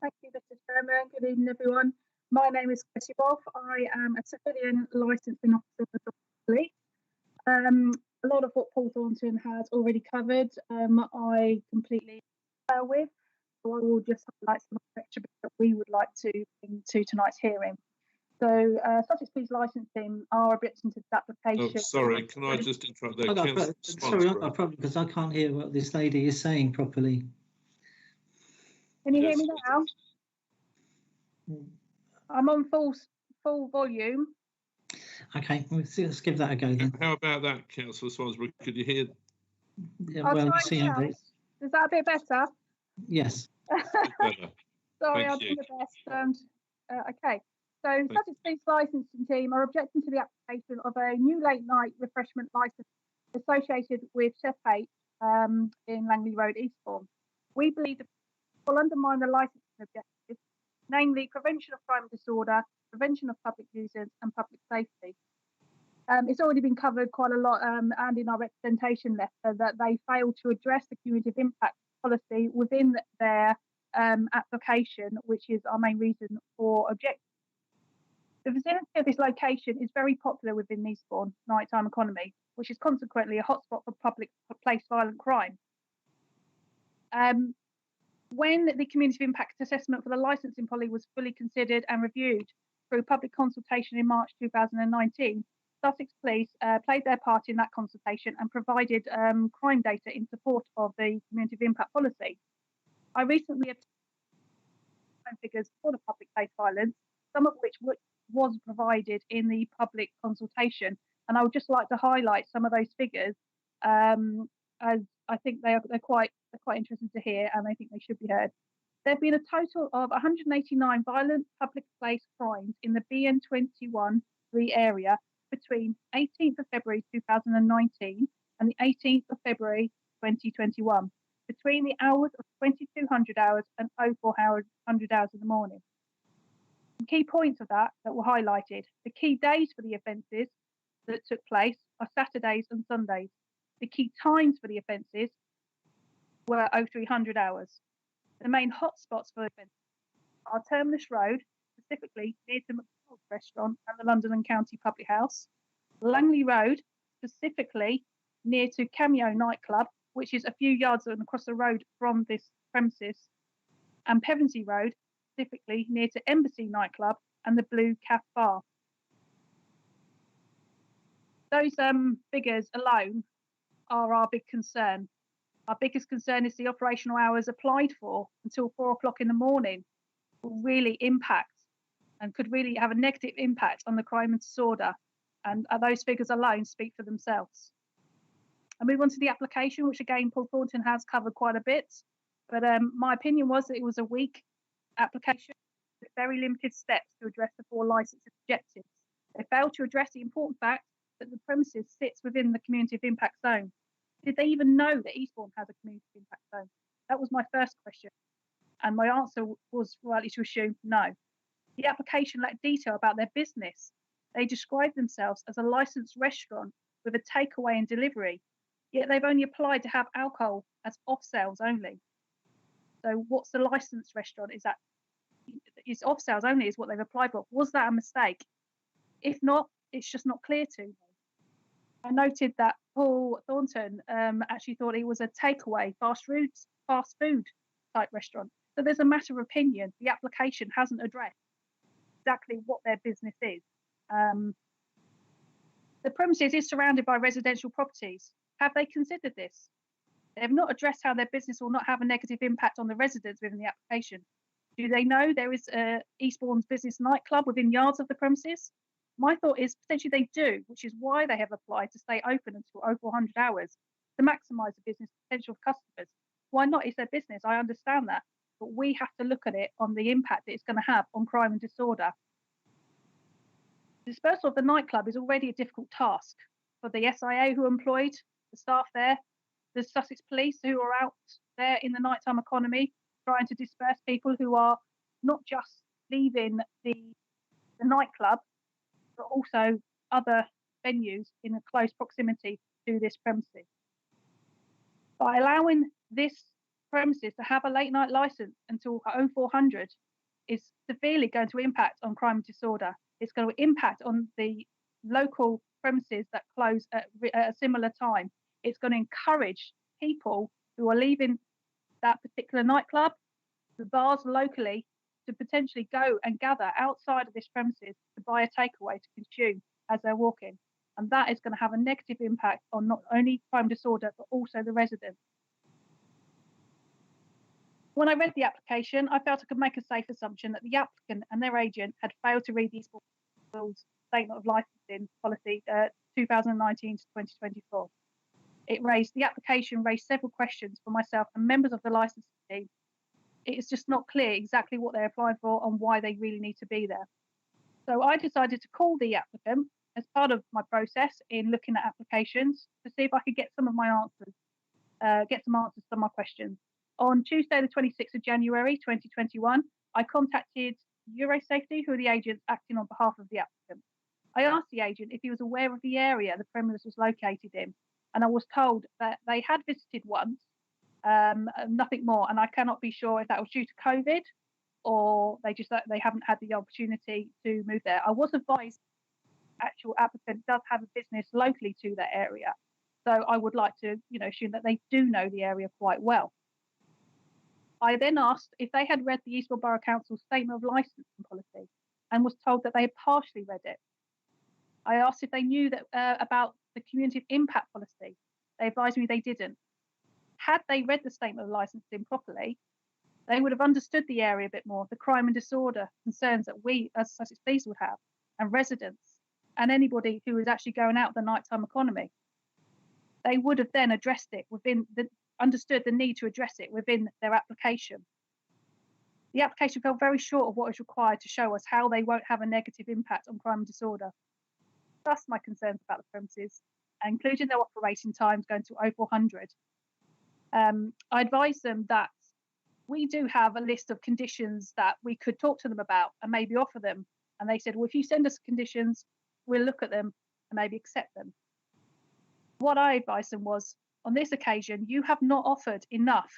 Thank you, Mr. Chairman. Good evening, everyone. My name is Kirsty Rolfe. I am a civilian licensing officer for the police. A lot of what Paul Thornton has already covered, I completely agree with. So I will just highlight some extra bits that we would like to bring to tonight's hearing. So Sussex Police Licensing are objecting to this application. Oh, sorry, can I just interrupt there? Sorry, I've got a problem because I can't hear what this lady is saying properly. Can you hear me now? I'm on full volume. Okay, let's give that a go then. How about that, Councillor Swansbury? Could you hear? Yeah, well, you see how Is that a bit better? yes. Sorry, I'll do the best. Okay, so Sussex Police Licensing Team are objecting to the application of a new late night refreshment licence associated with Chef H in Langley Road, Eastbourne. We believe it will undermine the licensing objectives, namely prevention of crime and disorder, prevention of public nuisance and public safety. It's already been covered quite a lot and in our representation letter that they failed to address the cumulative impact policy within their application, which is our main reason for objecting. The vicinity of this location is very popular within Eastbourne nighttime economy, which is consequently a hotspot for public place violent crime. When the community impact assessment for the licensing policy was fully considered and reviewed through public consultation in March 2019, Sussex Police played their part in that consultation and provided crime data in support of the community impact policy. I recently obtained figures for the public place violence, some of which was provided in the public consultation, and I would just like to highlight some of those figures as I think they're quite interesting to hear, and I think they should be heard. There have been a total of 189 violent public place crimes in the BN21 area between 18th of February 2019 and the 18th of February 2021, between the hours of 2200 hours and 0400 hours in the morning. The key points of that were highlighted. The key days for the offences that took place are Saturdays and Sundays. The key times for the offences were 0300 hours. The main hotspots for offences are Terminus Road, specifically near to McDonald's Restaurant and the London and County Public House, Langley Road, specifically near to Cameo Nightclub, which is a few yards across the road from this premises, and Pevensey Road, specifically near to Embassy Nightclub and the Blue Calf Bar. Those figures alone are our big concern. Our biggest concern is the operational hours applied for until 4 o'clock in the morning will really impact and could really have a negative impact on the crime and disorder. And those figures alone speak for themselves. I move on to the application, which again, Paul Thornton has covered quite a bit. But my opinion was that it was a weak application with very limited steps to address the 4 licensing objectives. They failed to address the important fact that the premises sits within the community of impact zone. Did they even know that Eastbourne has a community impact zone? That was my first question. And my answer was rightly to assume no. The application lacked detail about their business. They described themselves as a licensed restaurant with a takeaway and delivery, yet they've only applied to have alcohol as off sales only. So what's the licensed restaurant? Is off sales only is what they've applied for. Was that a mistake? If not, it's just not clear to me. I noted that Paul Thornton actually thought it was a takeaway fast food type restaurant. So there's a matter of opinion. The application hasn't addressed exactly what their business is. The premises is surrounded by residential properties. Have they considered this? They have not addressed how their business will not have a negative impact on the residents within the application. Do they know there is Eastbourne's business nightclub within yards of the premises? My thought is potentially they do, which is why they have applied to stay open until over 100 hours to maximise the business potential of customers. Why not? It's their business. I understand that. But we have to look at it on the impact that it's going to have on crime and disorder. The dispersal of the nightclub is already a difficult task for the SIA who are employed, the staff there, the Sussex Police who are out there in the nighttime economy trying to disperse people who are not just leaving the nightclub, but also other venues in a close proximity to this premises. By allowing this premises to have a late night licence until 0400 is severely going to impact on crime and disorder. It's going to impact on the local premises that close at a similar time. It's going to encourage people who are leaving that particular nightclub, the bars locally, to potentially go and gather outside of this premises to buy a takeaway to consume as they're walking. And that is going to have a negative impact on not only crime disorder, but also the residents. When I read the application, I felt I could make a safe assumption that the applicant and their agent had failed to read the Eastbourne's Statement of Licensing Policy 2019 to 2024. The application raised several questions for myself and members of the licensing team. It is just not clear exactly what they're applying for and why they really need to be there. So I decided to call the applicant as part of my process in looking at applications to see if I could get some of my answers, get some answers to my questions. On Tuesday, the 26th of January, 2021, I contacted Eurosafety, who are the agents acting on behalf of the applicant. I asked the agent if he was aware of the area the premise was located in, and I was told that they had visited once, nothing more, and I cannot be sure if that was due to COVID or they haven't had the opportunity to move there. I was advised the actual applicant does have a business locally to that area, so I would like to, assume that they do know the area quite well. I then asked if they had read the Eastbourne Borough Council's Statement of Licensing Policy and was told that they had partially read it. I asked if they knew that about the Community Impact Policy. They advised me they didn't. Had they read the Statement of Licensing properly, they would have understood the area a bit more, the crime and disorder concerns that we as Sussex Police would have, and residents, and anybody who is actually going out the nighttime economy. They would have then addressed it understood the need to address it within their application. The application fell very short of what is required to show us how they won't have a negative impact on crime and disorder. Thus my concerns about the premises, including their operating times going to over 100. I advised them that we do have a list of conditions that we could talk to them about and maybe offer them. And they said, well, if you send us conditions, we'll look at them and maybe accept them. What I advised them was, on this occasion, you have not offered enough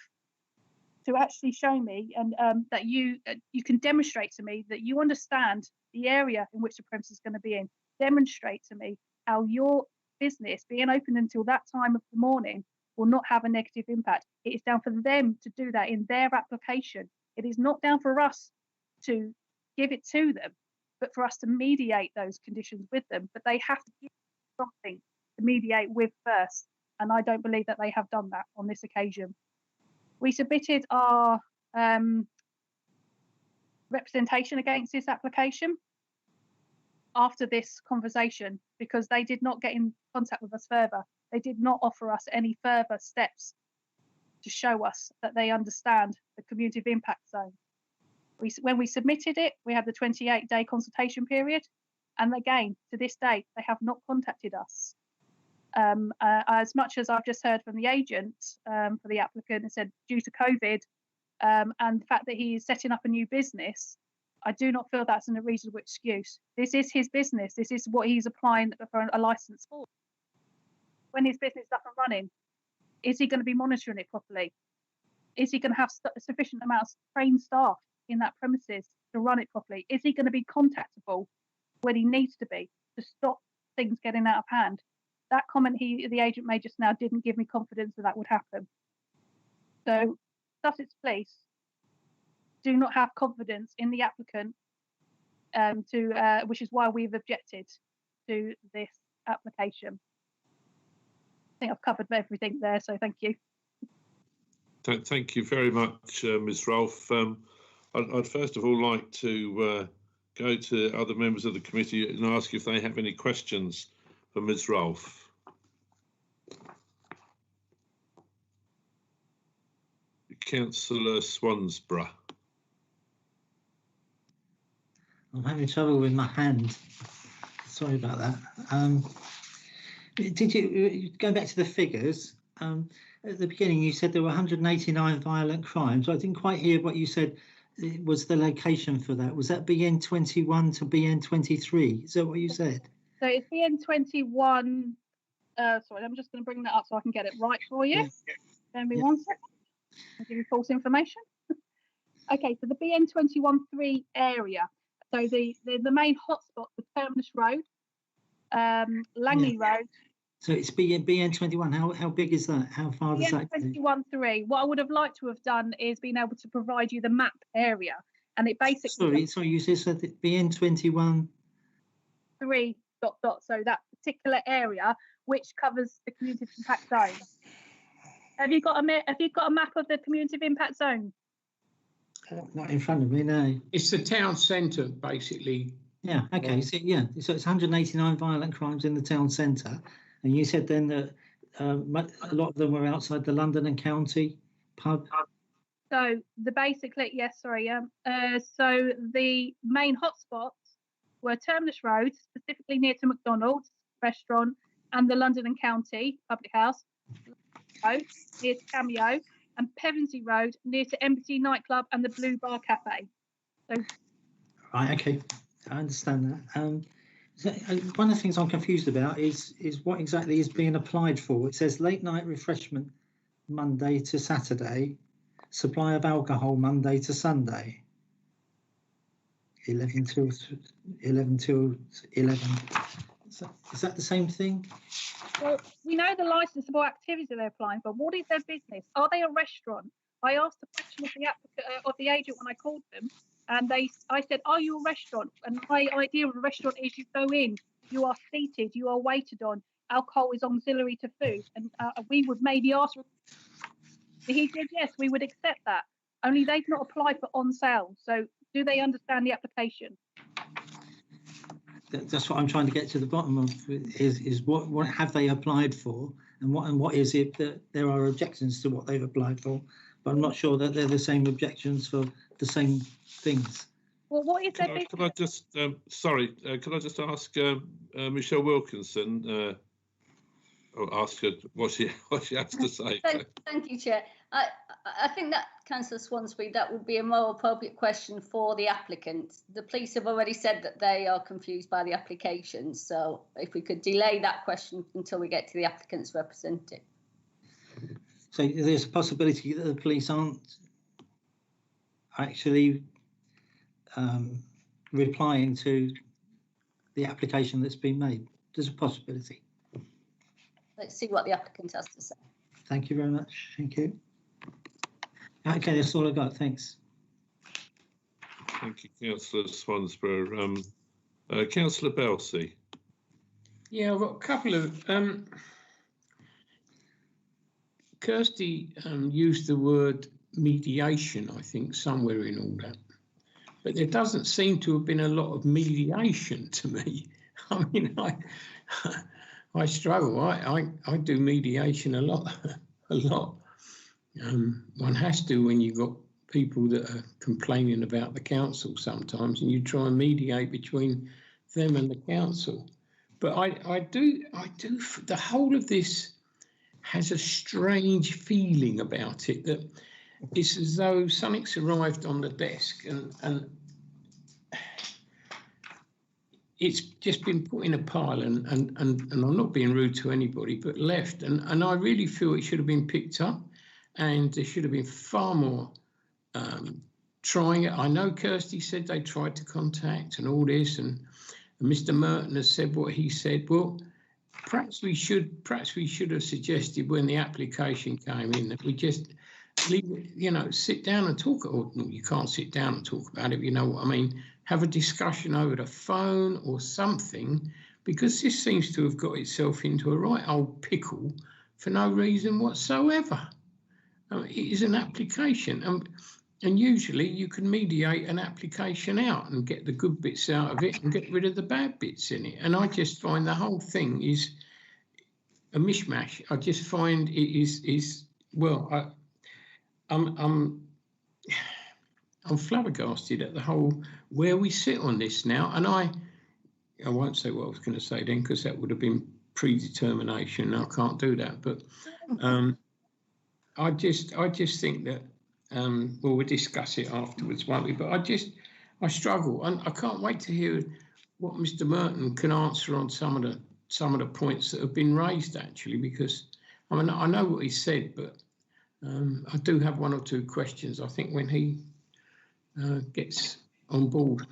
to actually show me and that you can demonstrate to me that you understand the area in which the premise is going to be in. Demonstrate to me how your business being open until that time of the morning will not have a negative impact. It is down for them to do that in their application. It is not down for us to give it to them, but for us to mediate those conditions with them. But they have to give something to mediate with first. And I don't believe that they have done that on this occasion. We submitted our representation against this application after this conversation because they did not get in contact with us further. They did not offer us any further steps to show us that they understand the community of impact zone. When we submitted it, we had the 28-day consultation period. And again, to this date, they have not contacted us. As much as I've just heard from the agent for the applicant and said due to COVID and the fact that he is setting up a new business, I do not feel that's a reasonable excuse. This is his business. This is what he's applying for a license for. When his business is up and running, is he going to be monitoring it properly? Is he going to have a sufficient amount of trained staff in that premises to run it properly? Is he going to be contactable when he needs to be to stop things getting out of hand? That comment the agent made just now didn't give me confidence that would happen. So Sussex Police do not have confidence in the applicant, which is why we've objected to this application. I think I've covered everything there, so thank you. Thank you very much, Ms. Rolfe. I'd first of all like to go to other members of the committee and ask if they have any questions for Ms. Rolfe. Councillor Swansborough. I'm having trouble with my hand. Sorry about that. Did you go back to the figures? At the beginning, you said there were 189 violent crimes. I didn't quite hear what you said was the location for that. Was that BN21 to BN23? Is that what you said? So it's BN21. Sorry, I'm just going to bring that up so I can get it right for you. Bear me 1 second. I'll give you false information. Okay, so the BN21-3 area. So the main hotspot was Terminus Road, Langley Road. So it's BN21. How big is that? How far does that go? BN21-3. What I would have liked to have done is been able to provide you the map area, and it basically. Sorry. You said that BN21. 3 ... So that particular area which covers the community impact zone. Have you got a map of the community impact zone? Not in front of me, no. It's the town centre, basically. Yeah. Okay. So so it's 189 violent crimes in the town centre, and you said then that a lot of them were outside the London and County pub. So so the main hotspots were Terminus Road, specifically near to McDonald's restaurant, and the London and County public house road near to Cameo, and Pevensey Road near to Embassy nightclub and the Blue Bar Cafe. So, right, okay, I understand that. So, one of the things I'm confused about is what exactly is being applied for. It says late night refreshment Monday to Saturday, supply of alcohol Monday to Sunday. 11 till 11. Is that the same thing? Well, we know the licensable activities that they're applying for. What is their business? Are they a restaurant? I asked the question of the applicant, of the agent when I called them, and I said, "Are you a restaurant?" And my idea of a restaurant is you go in, you are seated, you are waited on. Alcohol is auxiliary to food, and we would maybe ask. He said, "Yes, we would accept that." Only they've not applied for on sale. So, do they understand the application? That's what I'm trying to get to the bottom of. Is what have they applied for, and what is it that there are objections to what they've applied for? But I'm not sure that they're the same objections for the same things. Well, what is their business? Could I just could I just ask Michelle Wilkinson? Or ask her what she has to say. Thank you, Chair. I think that, Councillor Swansbury, that would be a more appropriate question for the applicant. The police have already said that they are confused by the application, so if we could delay that question until we get to the applicant's representative. So there's a possibility that the police aren't actually replying to the application that's been made. There's a possibility. Let's see what the applicant has to say. Thank you very much. Thank you. Okay, that's all I've got. Thanks. Thank you, Councillor Swansborough. Councillor Belsey. Yeah, I've got a couple of. Kirsty used the word mediation, I think, somewhere in all that. But there doesn't seem to have been a lot of mediation to me. I mean, I struggle. I do mediation a lot. One has to when you've got people that are complaining about the council sometimes, and you try and mediate between them and the council. But I do. The whole of this has a strange feeling about it, that it's as though something's arrived on the desk and it's just been put in a pile and I'm not being rude to anybody, but left. And I really feel it should have been picked up, and there should have been far more trying it. I know Kirsty said they tried to contact and all this, and Mr. Merton has said what he said. Well, perhaps we should have suggested when the application came in that we just sit down and talk. Or you can't sit down and talk about it, you know what I mean. Have a discussion over the phone or something, because this seems to have got itself into a right old pickle for no reason whatsoever. It is an application, and usually you can mediate an application out and get the good bits out of it and get rid of the bad bits in it. And I just find the whole thing is a mishmash. I just find it is well, I'm flabbergasted at the whole where we sit on this now. And I won't say what I was going to say then, because that would have been predetermination. I can't do that. But I just think that we'll discuss it afterwards, won't we? But I struggle, and I can't wait to hear what Mr. Merton can answer on some of the points that have been raised, actually, because I mean I know what he said, but I do have one or two questions, I think, when he gets on board.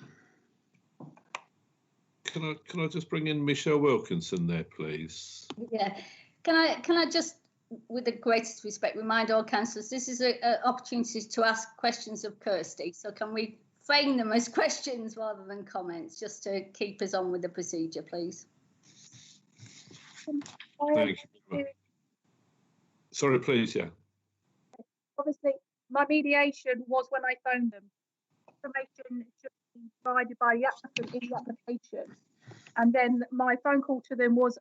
Can I just bring in Michelle Wilkinson there, please? Yeah, can I just, with the greatest respect, remind all councillors this is an opportunity to ask questions of Kirsty. So can we frame them as questions rather than comments, just to keep us on with the procedure, please? Thank you. Sorry, please, yeah. Obviously, my mediation was when I phoned them. Information should be provided by the applicant in the application, and then my phone call to them was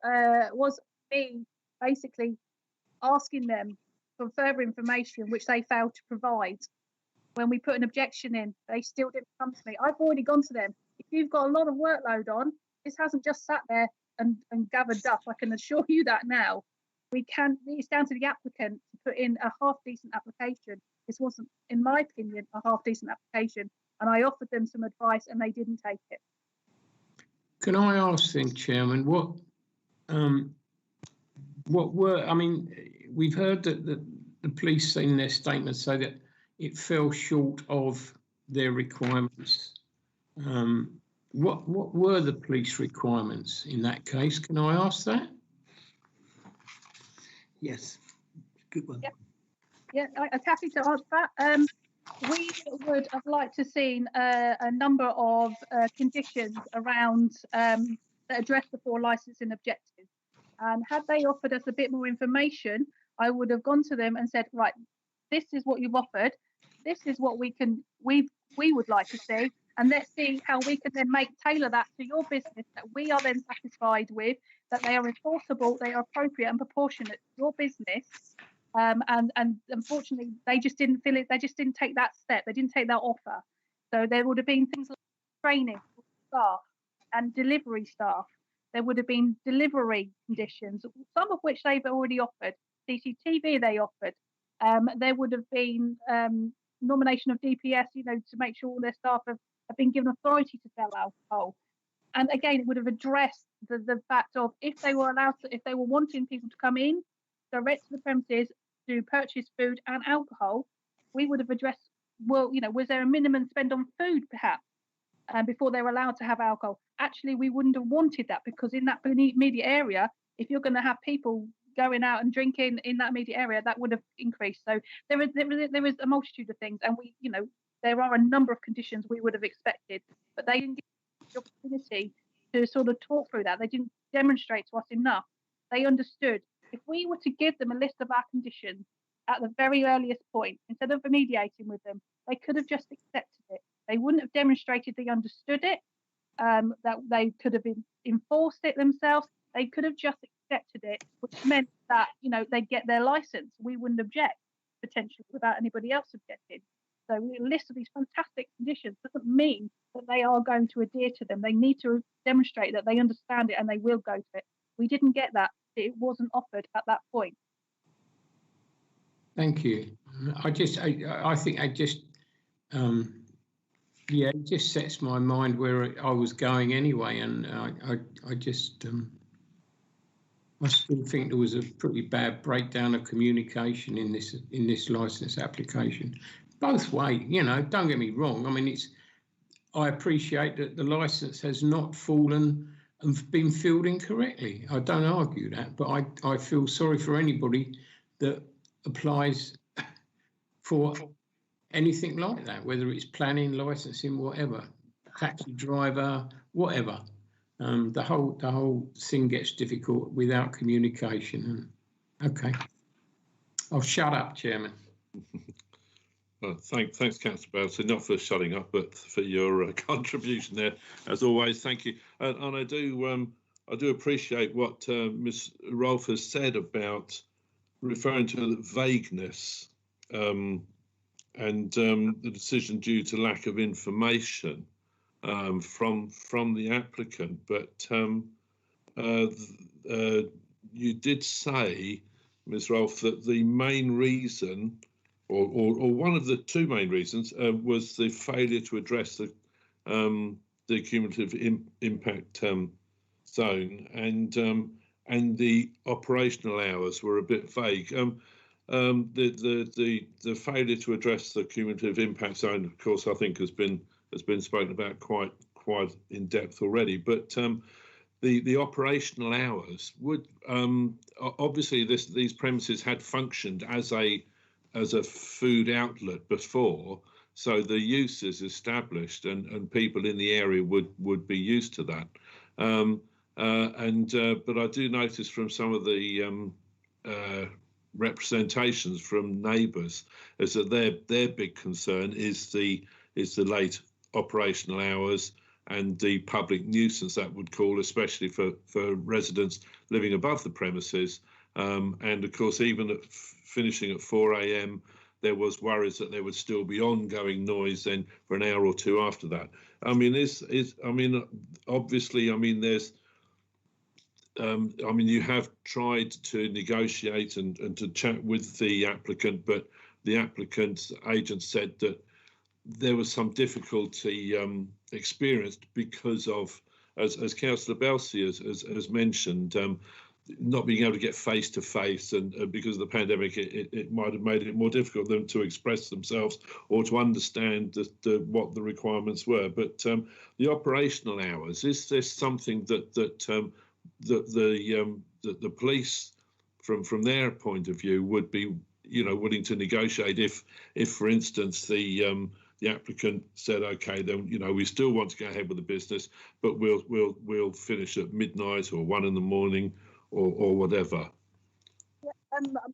me basically asking them for further information, which they failed to provide. When we put an objection in, they still didn't come to me. I've already gone to them. If you've got a lot of workload on, this hasn't just sat there and gathered dust. I can assure you that now. It's down to the applicant to put in a half-decent application. This wasn't, in my opinion, a half-decent application, and I offered them some advice and they didn't take it. Can I ask then, Chairman, what were, I mean, we've heard that the police in their statement say that it fell short of their requirements. What were the police requirements in that case? Can I ask that? Yes, good one. Yeah, I'm happy to answer that. We would have liked to seen a number of conditions around that address the 4 licensing objectives. And had they offered us a bit more information, I would have gone to them and said, right, this is what you've offered. This is what we would like to see. And let's see how we can then tailor that to your business that we are then satisfied with, that they are enforceable, they are appropriate and proportionate to your business. And unfortunately, they just didn't feel it. They just didn't take that step. They didn't take that offer. So there would have been things like training for staff and delivery staff. There would have been delivery conditions, some of which they've already offered. CCTV they offered. There would have been nomination of DPS, to make sure all their staff have been given authority to sell alcohol. And again, it would have addressed the fact of if they were wanting people to come in direct to the premises to purchase food and alcohol, we would have addressed, well, was there a minimum spend on food perhaps before they were allowed to have alcohol? Actually, we wouldn't have wanted that, because in that immediate area, if you're going to have people going out and drinking in that immediate area, that would have increased. So there is a multitude of things, and there are a number of conditions we would have expected, but they didn't give the opportunity to sort of talk through that. They didn't demonstrate to us enough. They understood. If we were to give them a list of our conditions at the very earliest point, instead of mediating with them, they could have just accepted it. They wouldn't have demonstrated they understood it, that they could have enforced it themselves. They could have just accepted it, which meant that, they'd get their license. We wouldn't object, potentially, without anybody else objecting. So a list of these fantastic conditions doesn't mean that they are going to adhere to them. They need to demonstrate that they understand it and they will go to it. We didn't get that. It wasn't offered at that point. Thank you. I think it just sets my mind where I was going anyway, and I still think there was a pretty bad breakdown of communication in this licence application, both ways. Don't get me wrong. I mean, I appreciate that the licence has not fallen and been filled incorrectly. I don't argue that, but I feel sorry for anybody that applies for anything like that, whether it's planning, licensing, whatever, taxi driver, whatever. The whole thing gets difficult without communication. Okay, I'll shut up, Chairman. Thanks, Councillor Bowles. Not for shutting up, but for your contribution there, as always. Thank you. And I do appreciate what Ms. Rolfe has said about referring to the vagueness and the decision due to lack of information from the applicant. But you did say, Ms. Rolfe, that the main reason, or one of the two main reasons, was the failure to address the cumulative impact zone, and the operational hours were a bit vague. The failure to address the cumulative impact zone, of course, I think has been spoken about quite in depth already. But the operational hours would obviously these premises had functioned as a food outlet before, so the use is established, and people in the area would be used to that. But I do notice from some of the representations from neighbours is that their big concern is the late operational hours and the public nuisance that would cause, especially for residents living above the premises. And of course, even at finishing at 4 a.m, there was worries that there would still be ongoing noise then for an hour or two after that. I mean, obviously, there's, you have tried to negotiate and to chat with the applicant, but the applicant's agent said that there was some difficulty experienced because of, as Councillor Belsey has mentioned, not being able to get face to face, and because of the pandemic, it might have made it more difficult for them to express themselves or to understand what the requirements were. But the operational hours, is this something that the police, from their point of view, would be willing to negotiate if for instance the applicant said, okay, then we still want to go ahead with the business, but we'll finish at midnight or 1 a.m. or whatever.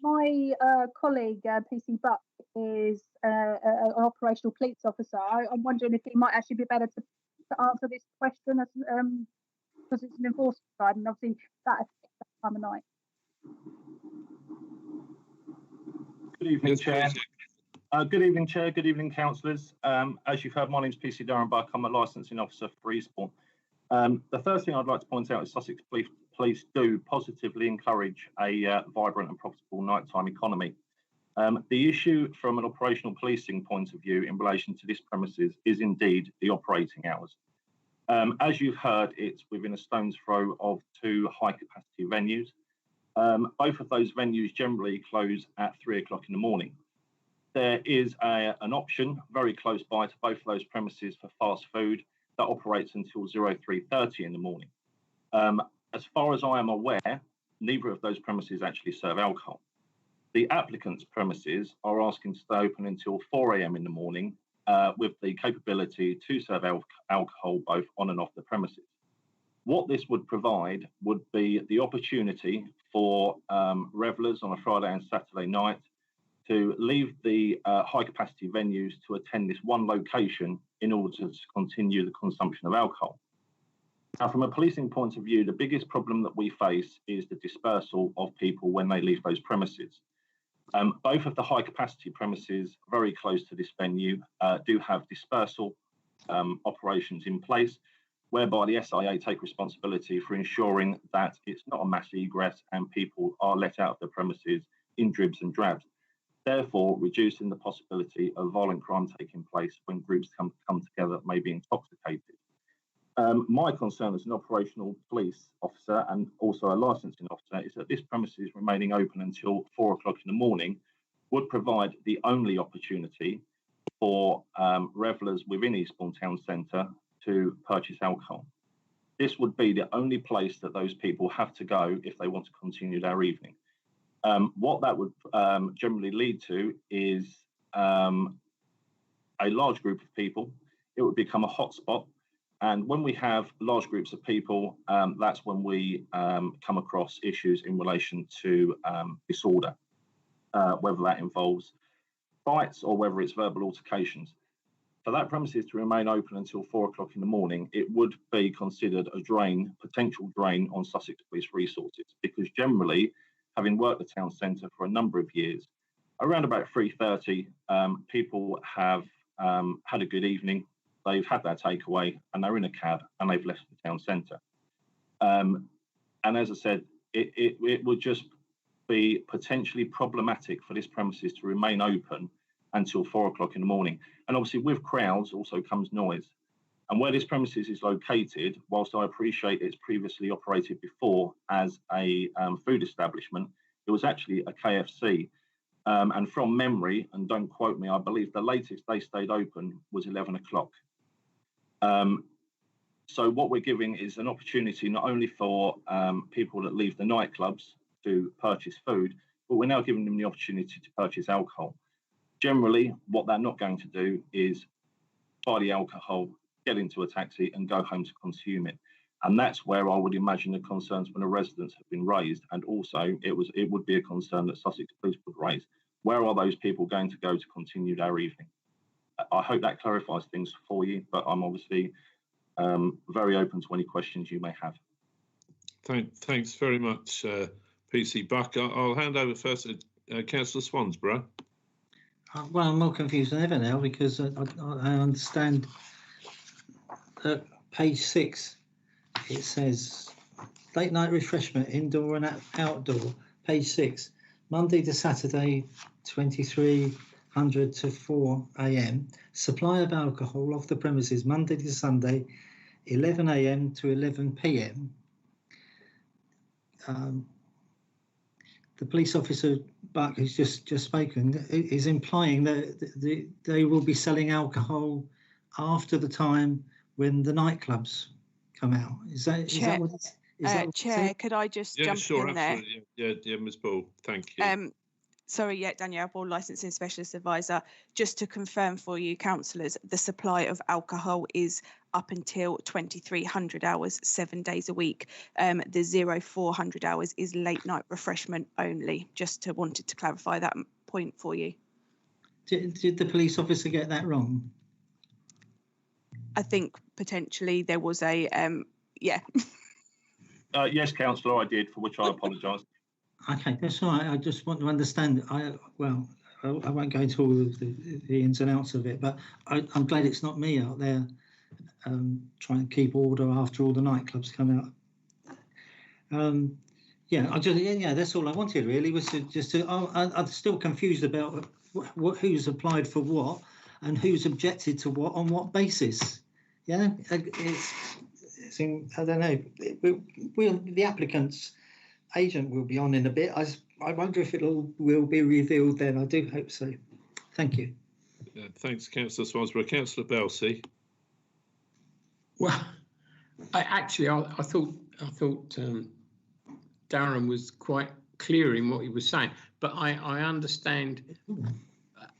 My colleague PC Buck is an operational police officer. I'm wondering if he might actually be better to answer this question, as because it's an enforcement side, and obviously that affects that time of night. Good evening, Chair. Good evening, Chair. Good evening, councillors. As you've heard, my name's PC Buck. I'm a licensing officer for Eastbourne. The first thing I'd like to point out is Sussex Police do positively encourage a vibrant and profitable nighttime economy. The issue from an operational policing point of view in relation to this premises is indeed the operating hours. As you've heard, it's within a stone's throw of 2 high-capacity venues. Both of those venues generally close at 3 o'clock in the morning. There is an option very close by to both of those premises for fast food that operates until 03:30 in the morning. As far as I am aware, neither of those premises actually serve alcohol. The applicant's premises are asking to stay open until 4 a.m. in the morning with the capability to serve alcohol both on and off the premises. What this would provide would be the opportunity for revellers on a Friday and Saturday night to leave the high-capacity venues to attend this one location in order to continue the consumption of alcohol. Now, from a policing point of view, the biggest problem that we face is the dispersal of people when they leave those premises. Both of the high-capacity premises very close to this venue do have dispersal operations in place, whereby the SIA take responsibility for ensuring that it's not a mass egress and people are let out of the premises in dribs and drabs, therefore reducing the possibility of violent crime taking place when groups come together that may be intoxicated. My concern as an operational police officer and also a licensing officer is that this premises remaining open until 4 o'clock in the morning would provide the only opportunity for revellers within Eastbourne Town Centre to purchase alcohol. This would be the only place that those people have to go if they want to continue their evening. What that would generally lead to is a large group of people. It would become a hotspot. And when we have large groups of people, that's when we come across issues in relation to disorder, whether that involves fights or whether it's verbal altercations. For that premises to remain open until 4 o'clock in the morning, it would be considered a drain, potential drain on Sussex Police resources, because generally, having worked the town centre for a number of years, around about 3:30, people have had a good evening, they've had their takeaway, and they're in a cab and they've left the town centre. And as I said, it would just be potentially problematic for this premises to remain open until 4 o'clock in the morning. And obviously with crowds also comes noise. And where this premises is located, whilst I appreciate it's previously operated before as a food establishment, it was actually a KFC. And from memory, and don't quote me, I believe the latest they stayed open was 11 o'clock. So what we're giving is an opportunity not only for people that leave the nightclubs to purchase food, but we're now giving them the opportunity to purchase alcohol. Generally, what they're not going to do is buy the alcohol, get into a taxi and go home to consume it. And that's where I would imagine the concerns from the residents have been raised. And also it would be a concern that Sussex Police would raise. Where are those people going to go to continue their evening? I hope that clarifies things for you, but I'm obviously very open to any questions you may have. Thanks very much, PC Buck. I'll hand over first to Councillor Swansborough. Well, I'm more confused than ever now, because I understand that page 6, it says late night refreshment, indoor and outdoor, page 6, Monday to Saturday, 2300 to 4 AM, supply of alcohol off the premises, Monday to Sunday, 11 AM to 11 PM. The police officer, Buck, who's just spoken, is implying that they will be selling alcohol after the time when the nightclubs come out. Is that what it's Chair, could I just jump in there? Absolutely. Yeah, Ms. Ball, thank you. Sorry, yeah, Danielle Ball, Licensing Specialist Advisor. Just to confirm for you, councillors, the supply of alcohol is up until 2300 hours, 7 days a week. The 0400 hours is late night refreshment only. Wanted to clarify that point for you. Did the police officer get that wrong? I think potentially there was a, yeah. Yes, councillor, I did, for which I apologise. Okay, that's all right. I just want to understand. I won't go into all of the ins and outs of it, but I'm glad it's not me out there trying to keep order after all the nightclubs come out. Yeah, that's all I wanted really, was I'm still confused about who's applied for what and who's objected to what on what basis. Yeah, I don't know. The applicant's agent will be on in a bit. I wonder if it will be revealed then. I do hope so. Thank you. Thanks, Councillor Swansborough. Councillor Belsey. Well, I thought Darren was quite clear in what he was saying, but I understand.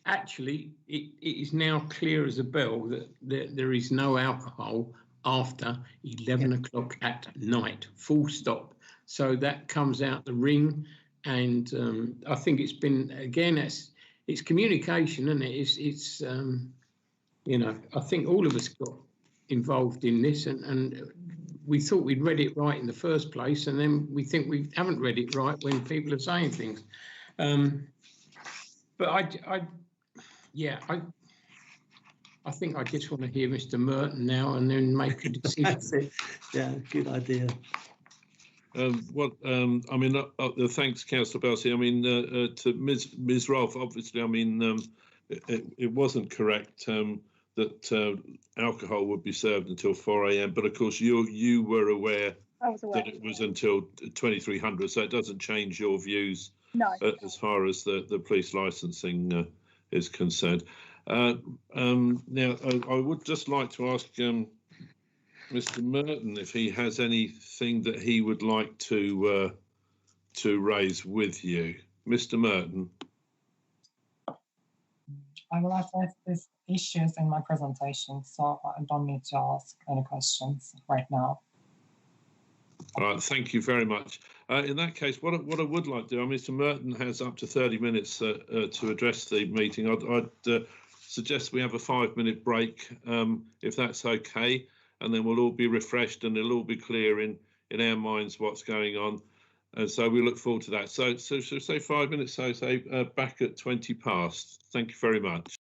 Actually, it is now clear as a bell that there is no alcohol after 11 o'clock at night, full stop. So that comes out the ring, and I think it's been, again, it's communication, and it's I think all of us got involved in this, and we thought we'd read it right in the first place, and then we think we haven't read it right when people are saying things. But I think I just want to hear Mr. Merton now and then make a decision. That's it. Yeah, good idea. Thanks, Councillor Belsey. I mean, to Ms. Rolfe, obviously, I mean, it wasn't correct that alcohol would be served until 4 AM, but of course you were aware that it was until 2300, so it doesn't change your views. No. As far as the police licensing is concerned. Now, I would just like to ask Mr. Merton if he has anything that he would like to raise with you. Mr. Merton. I will address these issues in my presentation, so I don't need to ask any questions right now. All right, thank you very much. In that case, what I would like to do, Mr. Merton has up to 30 minutes to address the meeting. I'd suggest we have a 5-minute break, if that's okay, and then we'll all be refreshed and it'll all be clear in our minds what's going on. And so we look forward to that. So say 5 minutes, so say back at 20 past. Thank you very much.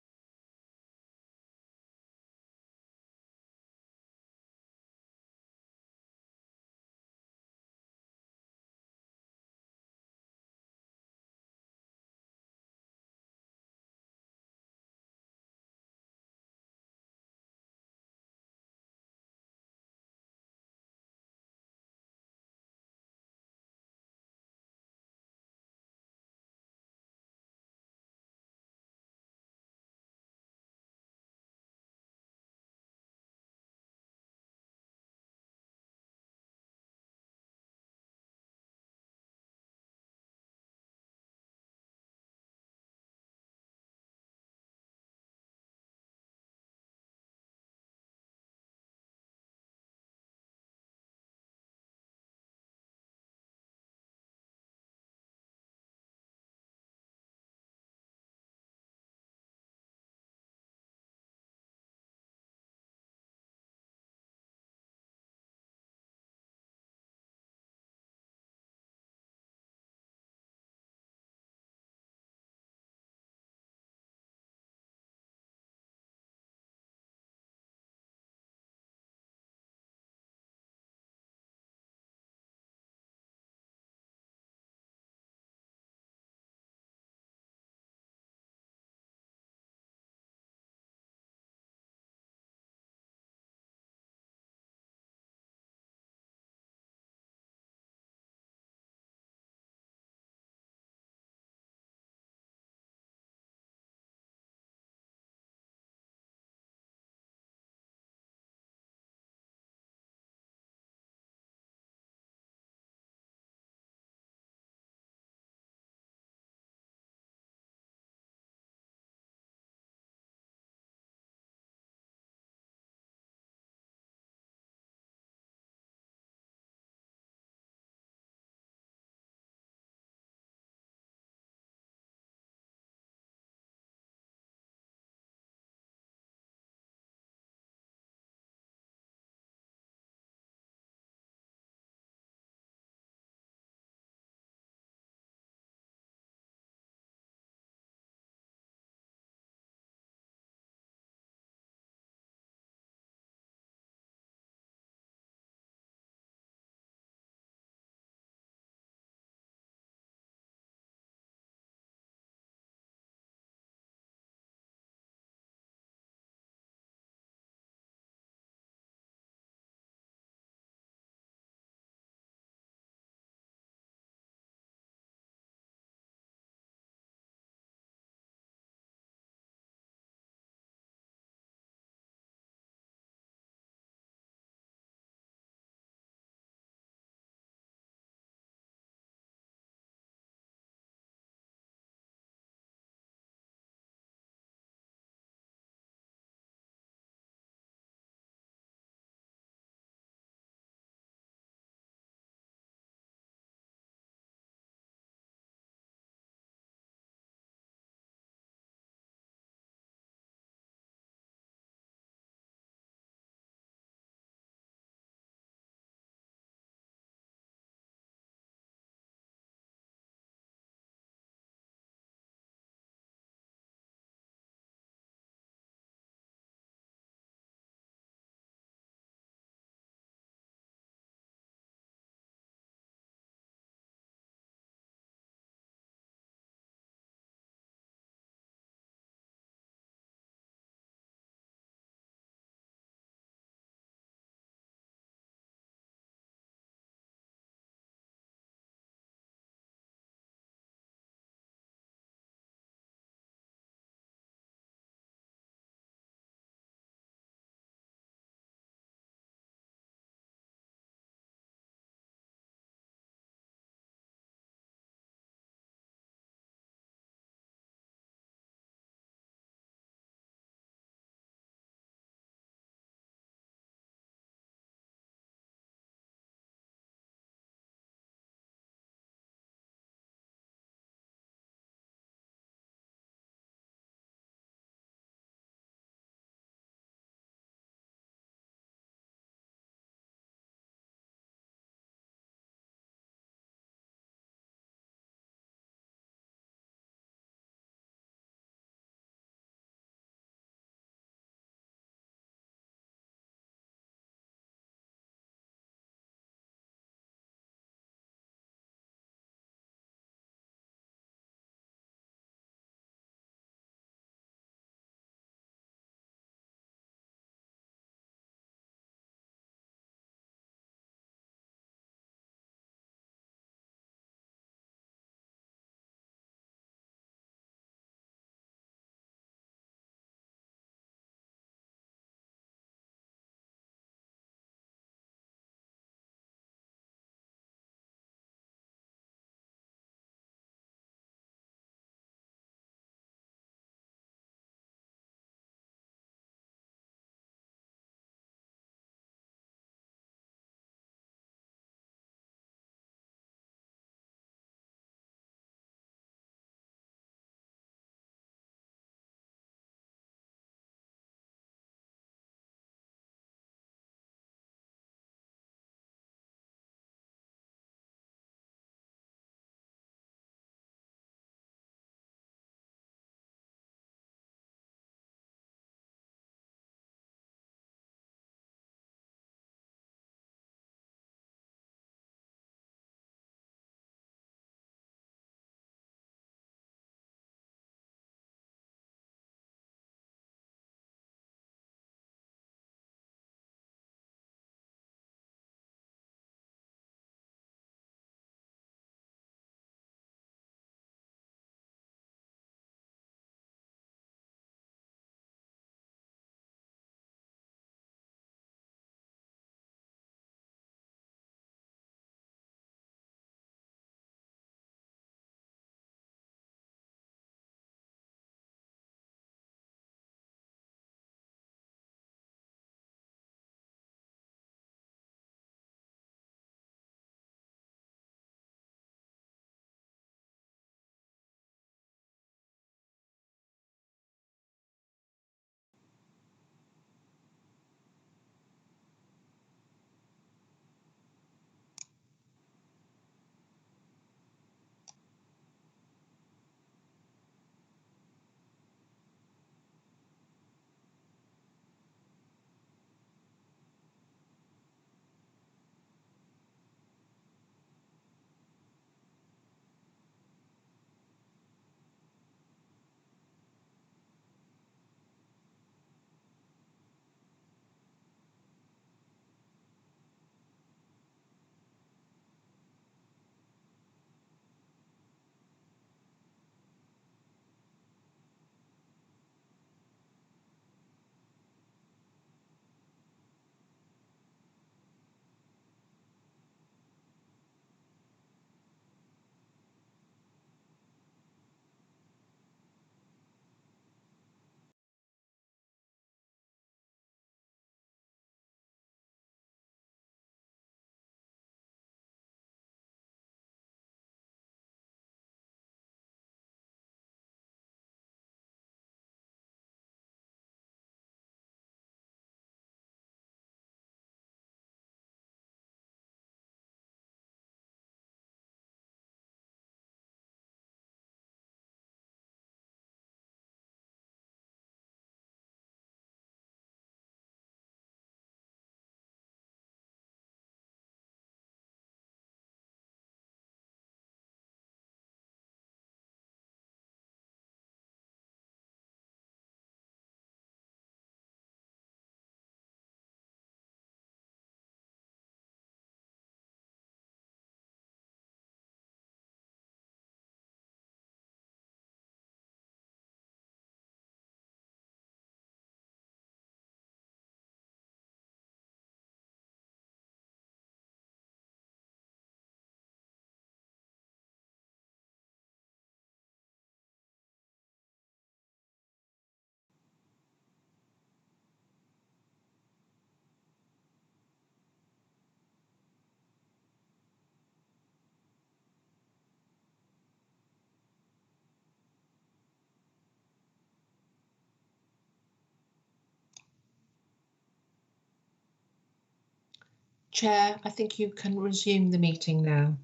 Chair, I think you can resume the meeting now.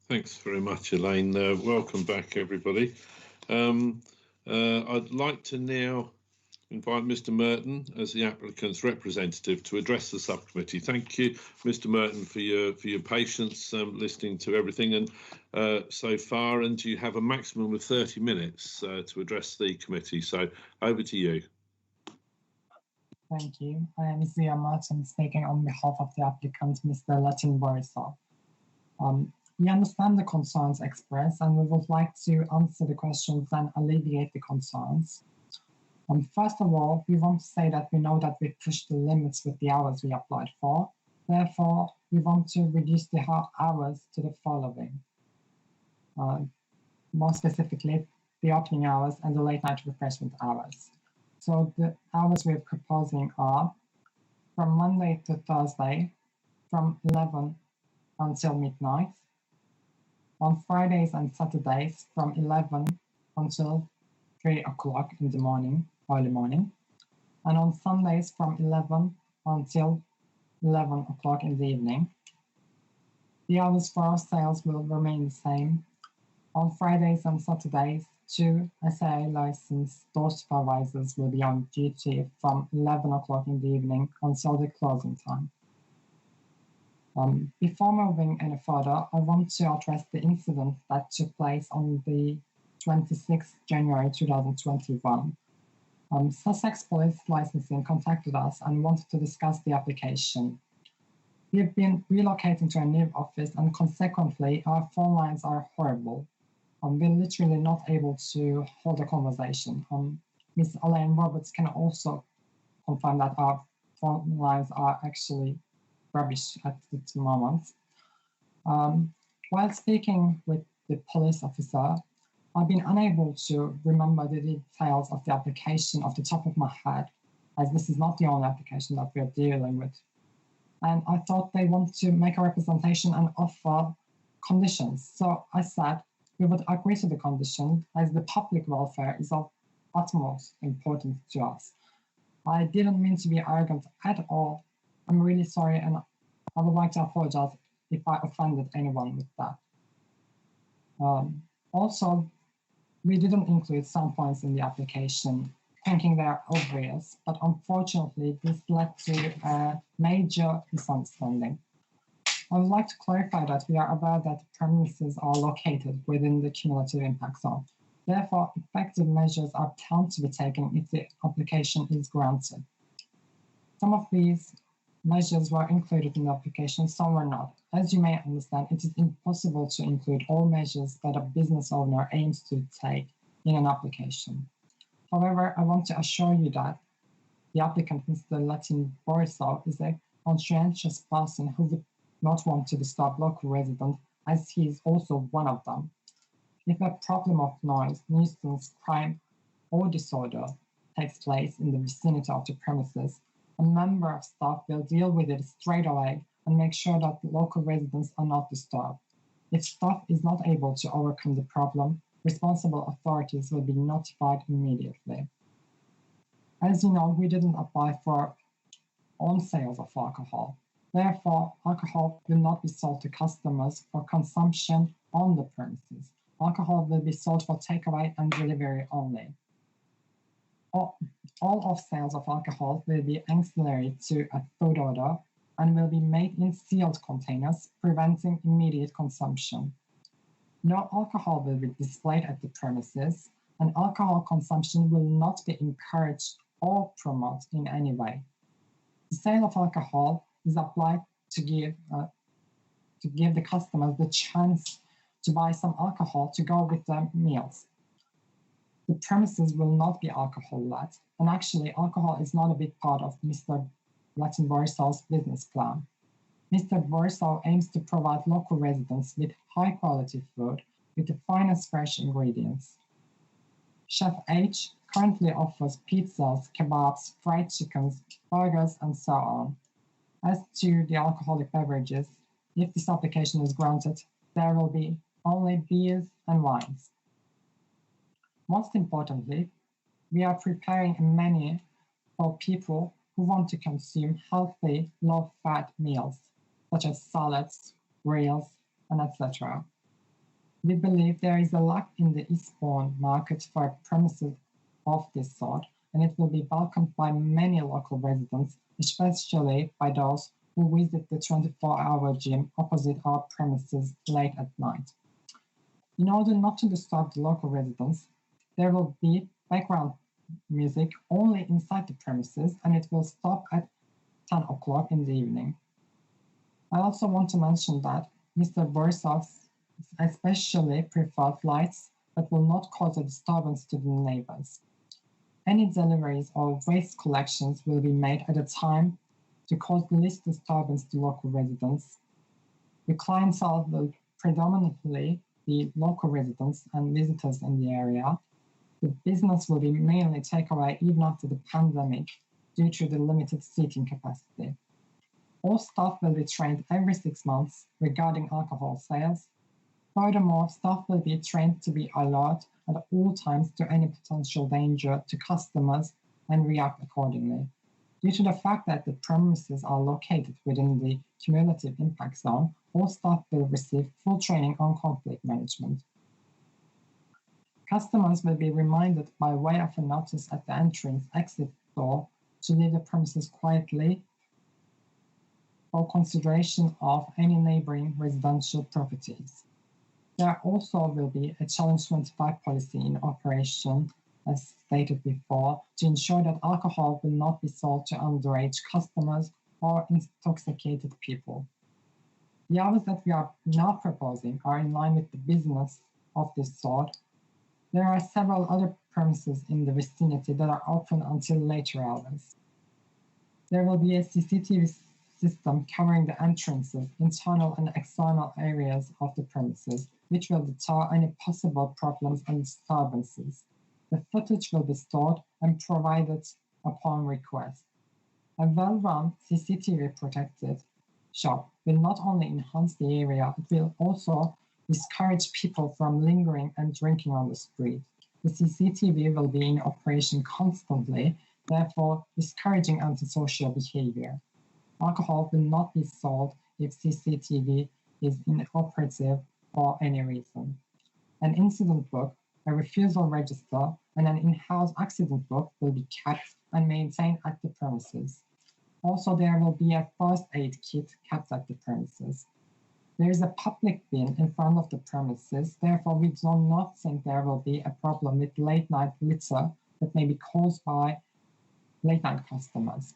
Thanks very much, Elaine. Welcome back, everybody. I'd like to now invite Mr. Merton as the applicant's representative to address the subcommittee. Thank you, Mr. Merton, for your patience listening to everything and so far. And you have a maximum of 30 minutes to address the committee. So over to you. Thank you. I am Zia Martin speaking on behalf of the applicant, Mr. Latin Borisov. We understand the concerns expressed and we would like to answer the questions and alleviate the concerns. First of all, we want to say that we know that we pushed the limits with the hours we applied for. Therefore, we want to reduce the hours to the following. More specifically, the opening hours and the late night refreshment hours. So the hours we're proposing are from Monday to Thursday, from 11 until midnight. On Fridays and Saturdays, from 11 until 3 o'clock in the morning, early morning. And on Sundays, from 11 until 11 o'clock in the evening. The hours for our sales will remain the same. On Fridays and Saturdays, 2 SAA licensed store supervisors will be on duty from 11 o'clock in the evening until the closing time. Before moving any further, I want to address the incident that took place on the 26th January 2021. Sussex Police Licensing contacted us and wanted to discuss the application. We have been relocating to a new office and consequently our phone lines are horrible. We're literally not able to hold a conversation. Ms. Elaine Roberts can also confirm that our phone lines are actually rubbish at this moment. While speaking with the police officer, I've been unable to remember the details of the application off the top of my head, as this is not the only application that we're dealing with. And I thought they want to make a representation and offer conditions. So I said we would agree to the condition as the public welfare is of utmost importance to us. I didn't mean to be arrogant at all. I'm really sorry and I would like to apologize if I offended anyone with that. Also, we didn't include some points in the application, thinking they are obvious, but unfortunately this led to a major misunderstanding. I would like to clarify that we are aware that the premises are located within the cumulative impact zone. Therefore, effective measures are planned to be taken if the application is granted. Some of these measures were included in the application, some were not. As you may understand, it is impossible to include all measures that a business owner aims to take in an application. However, I want to assure you that the applicant, Mr. Latin Borisov, is a conscientious person who would not want to disturb local residents, as he is also one of them. If a problem of noise, nuisance, crime, or disorder takes place in the vicinity of the premises, a member of staff will deal with it straight away and make sure that the local residents are not disturbed. If staff is not able to overcome the problem, responsible authorities will be notified immediately. As you know, we didn't apply for on sales of alcohol. Therefore, alcohol will not be sold to customers for consumption on the premises. Alcohol will be sold for takeaway and delivery only. All of sales of alcohol will be ancillary to a food order and will be made in sealed containers, preventing immediate consumption. No alcohol will be displayed at the premises, and alcohol consumption will not be encouraged or promoted in any way. The sale of alcohol is applied to give the customers the chance to buy some alcohol to go with their meals. The premises will not be alcohol-led, and actually alcohol is not a big part of Mr. Latin Borisov's business plan. Mr. Borisov aims to provide local residents with high-quality food with the finest fresh ingredients. Chef H currently offers pizzas, kebabs, fried chickens, burgers, and so on. As to the alcoholic beverages, if this application is granted, there will be only beers and wines. Most importantly, we are preparing a menu for people who want to consume healthy, low-fat meals, such as salads, grills, and etc. We believe there is a lack in the Eastbourne market for premises of this sort, and it will be welcomed by many local residents, especially by those who visit the 24-hour gym opposite our premises late at night. In order not to disturb the local residents, there will be background music only inside the premises, and it will stop at 10 o'clock in the evening. I also want to mention that Mr. Borisov especially prefers lights that will not cause a disturbance to the neighbors. Any deliveries or waste collections will be made at a time to cause the least disturbance to local residents. The clientele will predominantly be local residents and visitors in the area. The business will be mainly takeaway even after the pandemic due to the limited seating capacity. All staff will be trained every 6 months regarding alcohol sales. Furthermore, staff will be trained to be alert at all times to any potential danger to customers and react accordingly. Due to the fact that the premises are located within the cumulative impact zone, all staff will receive full training on conflict management. Customers will be reminded by way of a notice at the entrance/exit door to leave the premises quietly for consideration of any neighboring residential properties. There also will be a Challenge 25 policy in operation, as stated before, to ensure that alcohol will not be sold to underage customers or intoxicated people. The hours that we are now proposing are in line with the business of this sort. There are several other premises in the vicinity that are open until later hours. There will be a CCTV system covering the entrances, internal and external areas of the premises, which will deter any possible problems and disturbances. The footage will be stored and provided upon request. A well-run CCTV protected shop will not only enhance the area, it will also discourage people from lingering and drinking on the street. The CCTV will be in operation constantly, therefore discouraging antisocial behavior. Alcohol will not be sold if CCTV is inoperative for any reason. An incident book, a refusal register, and an in-house accident book will be kept and maintained at the premises. Also, there will be a first aid kit kept at the premises. There is a public bin in front of the premises, therefore we do not think there will be a problem with late night litter that may be caused by late night customers.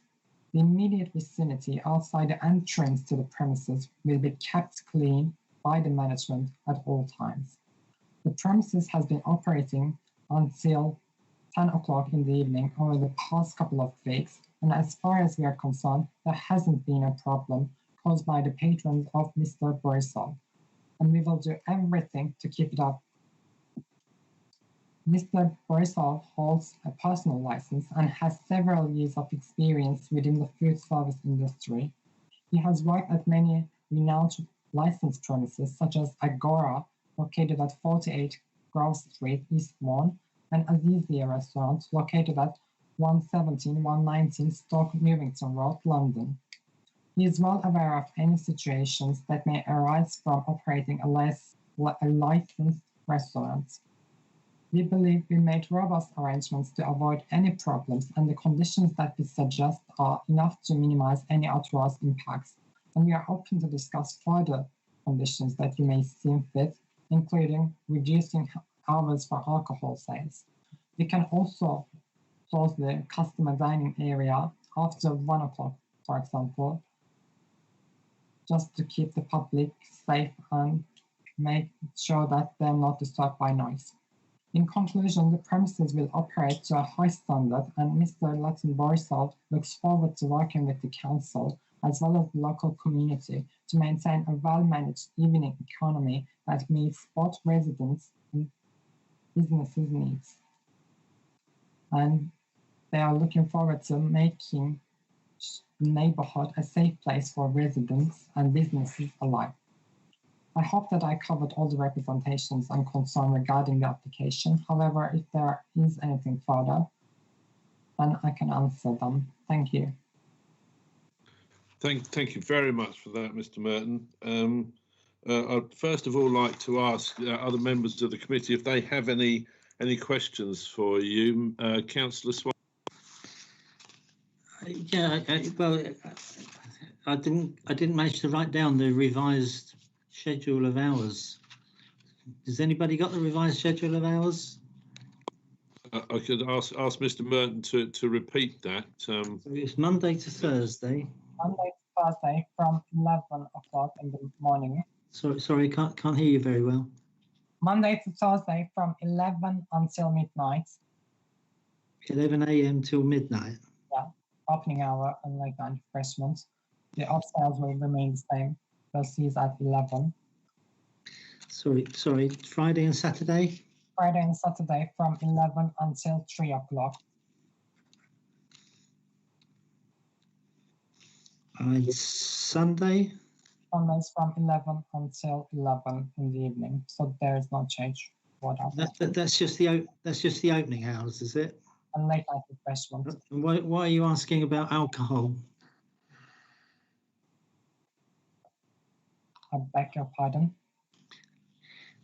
The immediate vicinity outside the entrance to the premises will be kept clean by the management at all times. The premises has been operating until 10 o'clock in the evening over the past couple of weeks, and as far as we are concerned, there hasn't been a problem caused by the patrons of Mr. Borisov, and we will do everything to keep it up. Mr. Borisov holds a personal license and has several years of experience within the food service industry. He has worked at many renowned licensed premises such as Agora, located at 48 Grove Street, Eastbourne, and Azizia Restaurant, located at 119 Stoke Newington Road, London. He is well aware of any situations that may arise from operating a licensed restaurant. We believe we made robust arrangements to avoid any problems, and the conditions that we suggest are enough to minimize any adverse impacts, and we are open to discuss further conditions that you may see fit, including reducing hours for alcohol sales. We can also close the customer dining area after 1 o'clock, for example, just to keep the public safe and make sure that they're not disturbed by noise. In conclusion, the premises will operate to a high standard, and Mr. Latin Borisov looks forward to working with the council as well as the local community to maintain a well-managed evening economy that meets both residents and businesses' needs. And they are looking forward to making the neighborhood a safe place for residents and businesses alike. I hope that I covered all the representations and concern regarding the application. However, if there is anything further, then I can answer them. Thank you. Thank you very much for that, Mr. Merton. I'd first of all like to ask other members of the committee if they have any questions for you. Councillor Swan. Yeah, well, I didn't manage to write down the revised schedule of hours. Has anybody got the revised schedule of hours? I could ask Mr. Merton to repeat that. So it's Monday to Thursday. Monday to Thursday from 11 o'clock in the morning. Sorry, can't hear you very well. Monday to Thursday from 11 until midnight. 11 a.m. till midnight. Yeah, opening hour and late night refreshments. The upstairs will remain the same. They'll cease at 11. Sorry. Friday and Saturday? Friday and Saturday from 11 until 3 o'clock. Sunday? Sundays from 11 until 11 in the evening. So there is no change. That's just the opening hours, is it? And late night refreshments. Why are you asking about alcohol? I beg your pardon.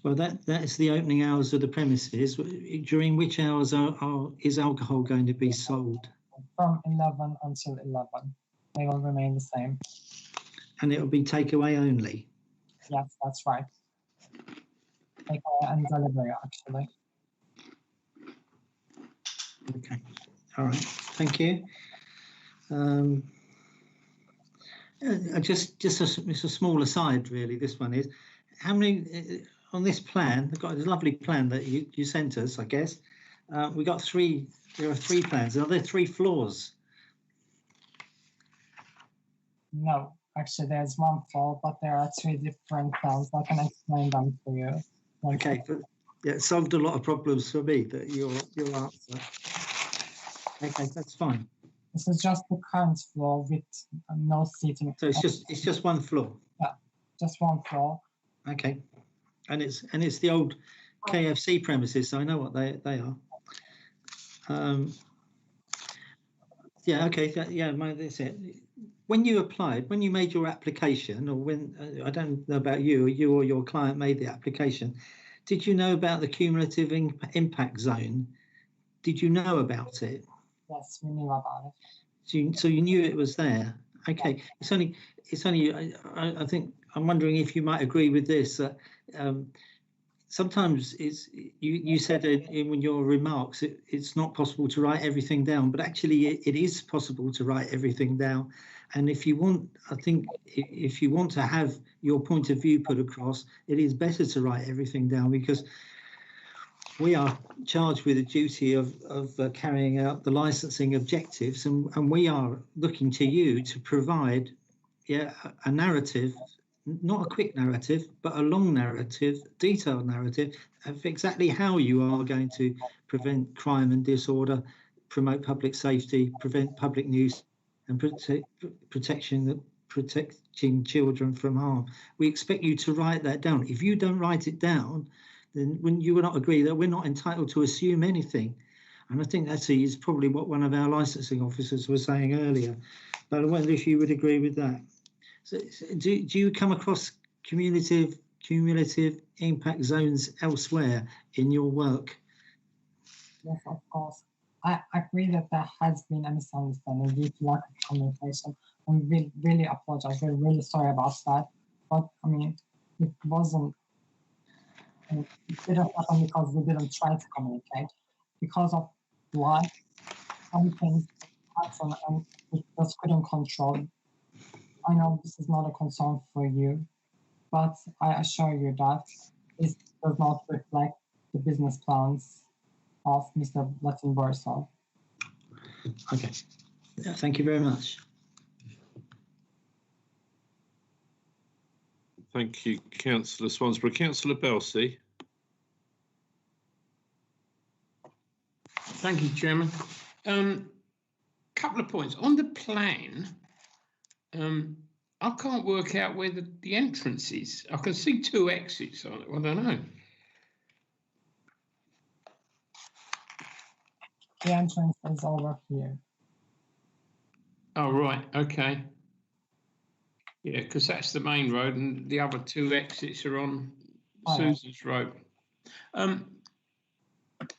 Well, that's the opening hours of the premises. During which hours is alcohol going to be sold? From 11 until 11. They will remain the same. And it will be takeaway only? Yes, that's right. Takeaway and delivery, actually. Okay. All right. Thank you. Just a small aside, really. This one is how many on this plan. I've got a lovely plan that you sent us. I guess we got three. There are 3 plans. Are there 3 floors? No, actually, there's 1 floor, but there are 3 different plans. I can explain them to you. Okay. But, yeah, it solved a lot of problems for me. That your answer. Okay, that's fine. This is just the current floor with no seating. So it's just 1 floor. Yeah, just 1 floor. Okay, and it's the old KFC premises, so I know what they are. Yeah. Okay. That's it. When you applied, when you made your application, or when I don't know about you or your client made the application, did you know about the cumulative impact zone? Did you know about it? Yes, we knew about it. So you knew it was there. Okay, it's only. I think I'm wondering if you might agree with this. Sometimes you said in your remarks it's not possible to write everything down, but actually it is possible to write everything down. And if you want, I think if you want to have your point of view put across, it is better to write everything down, because we are charged with the duty of carrying out the licensing objectives, and we are looking to you to provide a narrative, not a quick narrative, but a long narrative, detailed narrative of exactly how you are going to prevent crime and disorder, promote public safety, prevent public nuisance, and protecting children from harm. We expect you to write that down. If you don't write it down, then when you will not agree that we're not entitled to assume anything. And I think that is probably what one of our licensing officers was saying earlier. But I wonder if you would agree with that. So do you come across cumulative impact zones elsewhere in your work? Yes, of course. I agree that there has been a misunderstanding due to lack of communication. And really apologize. We're really sorry about that. But I mean, it wasn't. It didn't happen because we didn't try to communicate. Because of life, some things happen and we just couldn't control. I know this is not a concern for you, but I assure you that this does not reflect the business plans of Mr. Lettenborso. Okay, thank you very much. Thank you, Councillor Swansborough. Councillor Belsey. Thank you, Chairman. Couple of points. On the plan, I can't work out where the entrance is. I can see 2 exits on it. I don't know. The entrance is over here. Oh, right. Okay. Yeah, because that's the main road, and the other two exits are on Susan's Road.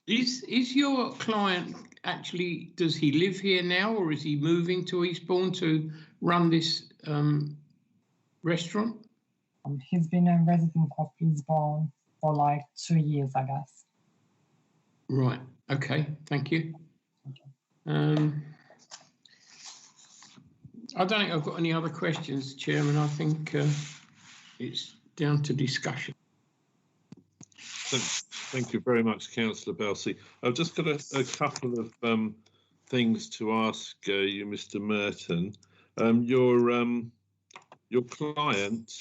Is your client actually, does he live here now, or is he moving to Eastbourne to run this restaurant? He's been a resident of Eastbourne for like 2 years, I guess. Right. Okay. Thank you. I don't think I've got any other questions, Chairman. I think it's down to discussion. Thank you very much, Councillor Belsey. I've just got a couple of things to ask you, Mr. Merton. Your client,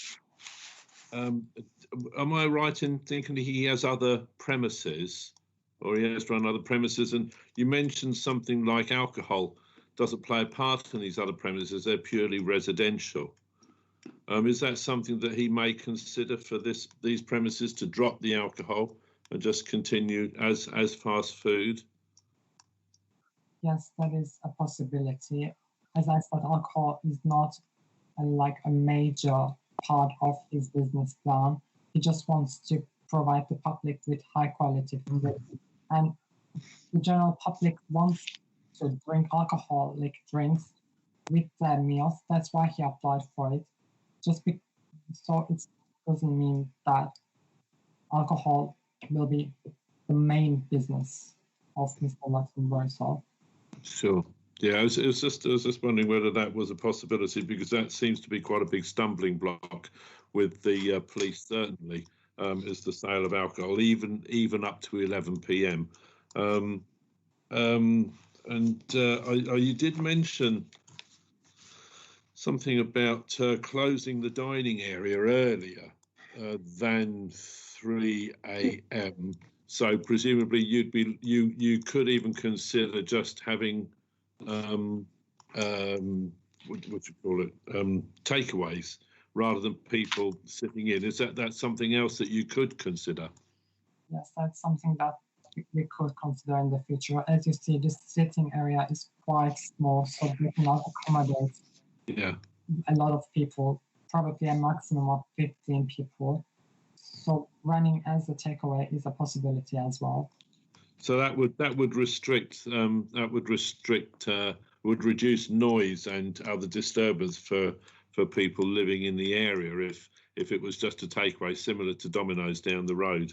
am I right in thinking he has other premises, or he has run other premises? And you mentioned something like alcohol doesn't play a part in these other premises, they're purely residential. Is that something that he may consider for these premises, to drop the alcohol and just continue as fast food? Yes, that is a possibility. As I said, alcohol is not like a major part of his business plan. He just wants to provide the public with high quality food. And the general public wants to drink alcoholic drinks with their meals. That's why he applied for it. So it doesn't mean that alcohol will be the main business of Mr. Merton Borsall. Sure. Yeah, I was just wondering whether that was a possibility, because that seems to be quite a big stumbling block with the police, certainly, is the sale of alcohol, even up to 11 p.m. You did mention something about closing the dining area earlier than 3 a.m. So presumably you could even consider just having what you call it, takeaways, rather than people sitting in. Is that's something else that you could consider? Yes, that's something that we could consider in the future. As you see, this sitting area is quite small, so we cannot accommodate a lot of people, probably a maximum of 15 people. So running as a takeaway is a possibility as well. So that would reduce noise and other disturbance for people living in the area if it was just a takeaway similar to Domino's down the road.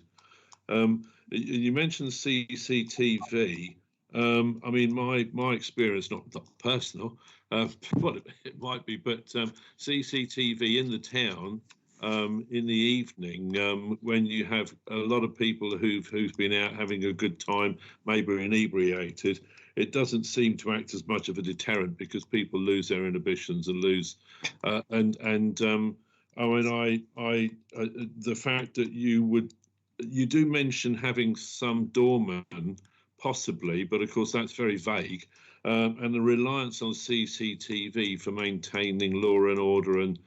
You mentioned CCTV. I mean, my experience, not personal, what it might be, but CCTV in the town in the evening, when you have a lot of people who've been out having a good time, maybe inebriated, it doesn't seem to act as much of a deterrent, because people lose their inhibitions and lose I mean, the fact that you do mention having some doorman, possibly, but of course that's very vague, and the reliance on CCTV for maintaining law and order and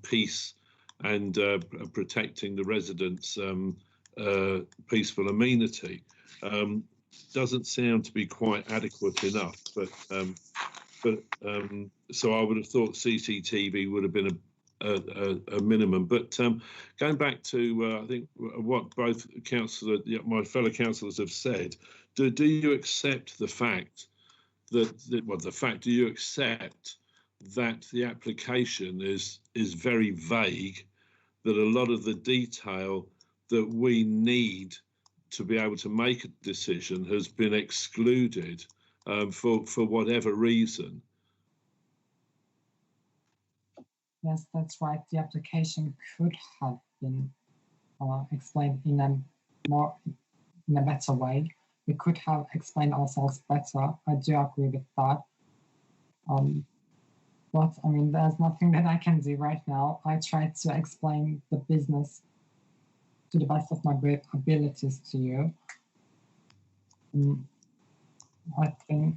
peace and protecting the residents' peaceful amenity doesn't sound to be quite adequate enough. So I would have thought CCTV would have been a minimum. But going back to I think what both my fellow councillors have said, do you accept the fact do you accept that the application is very vague, that a lot of the detail that we need to be able to make a decision has been excluded for whatever reason? Yes, that's right. The application could have been explained in a better way. We could have explained ourselves better. I do agree with that. But I mean, there's nothing that I can do right now. I tried to explain the business to the best of my abilities to you. I think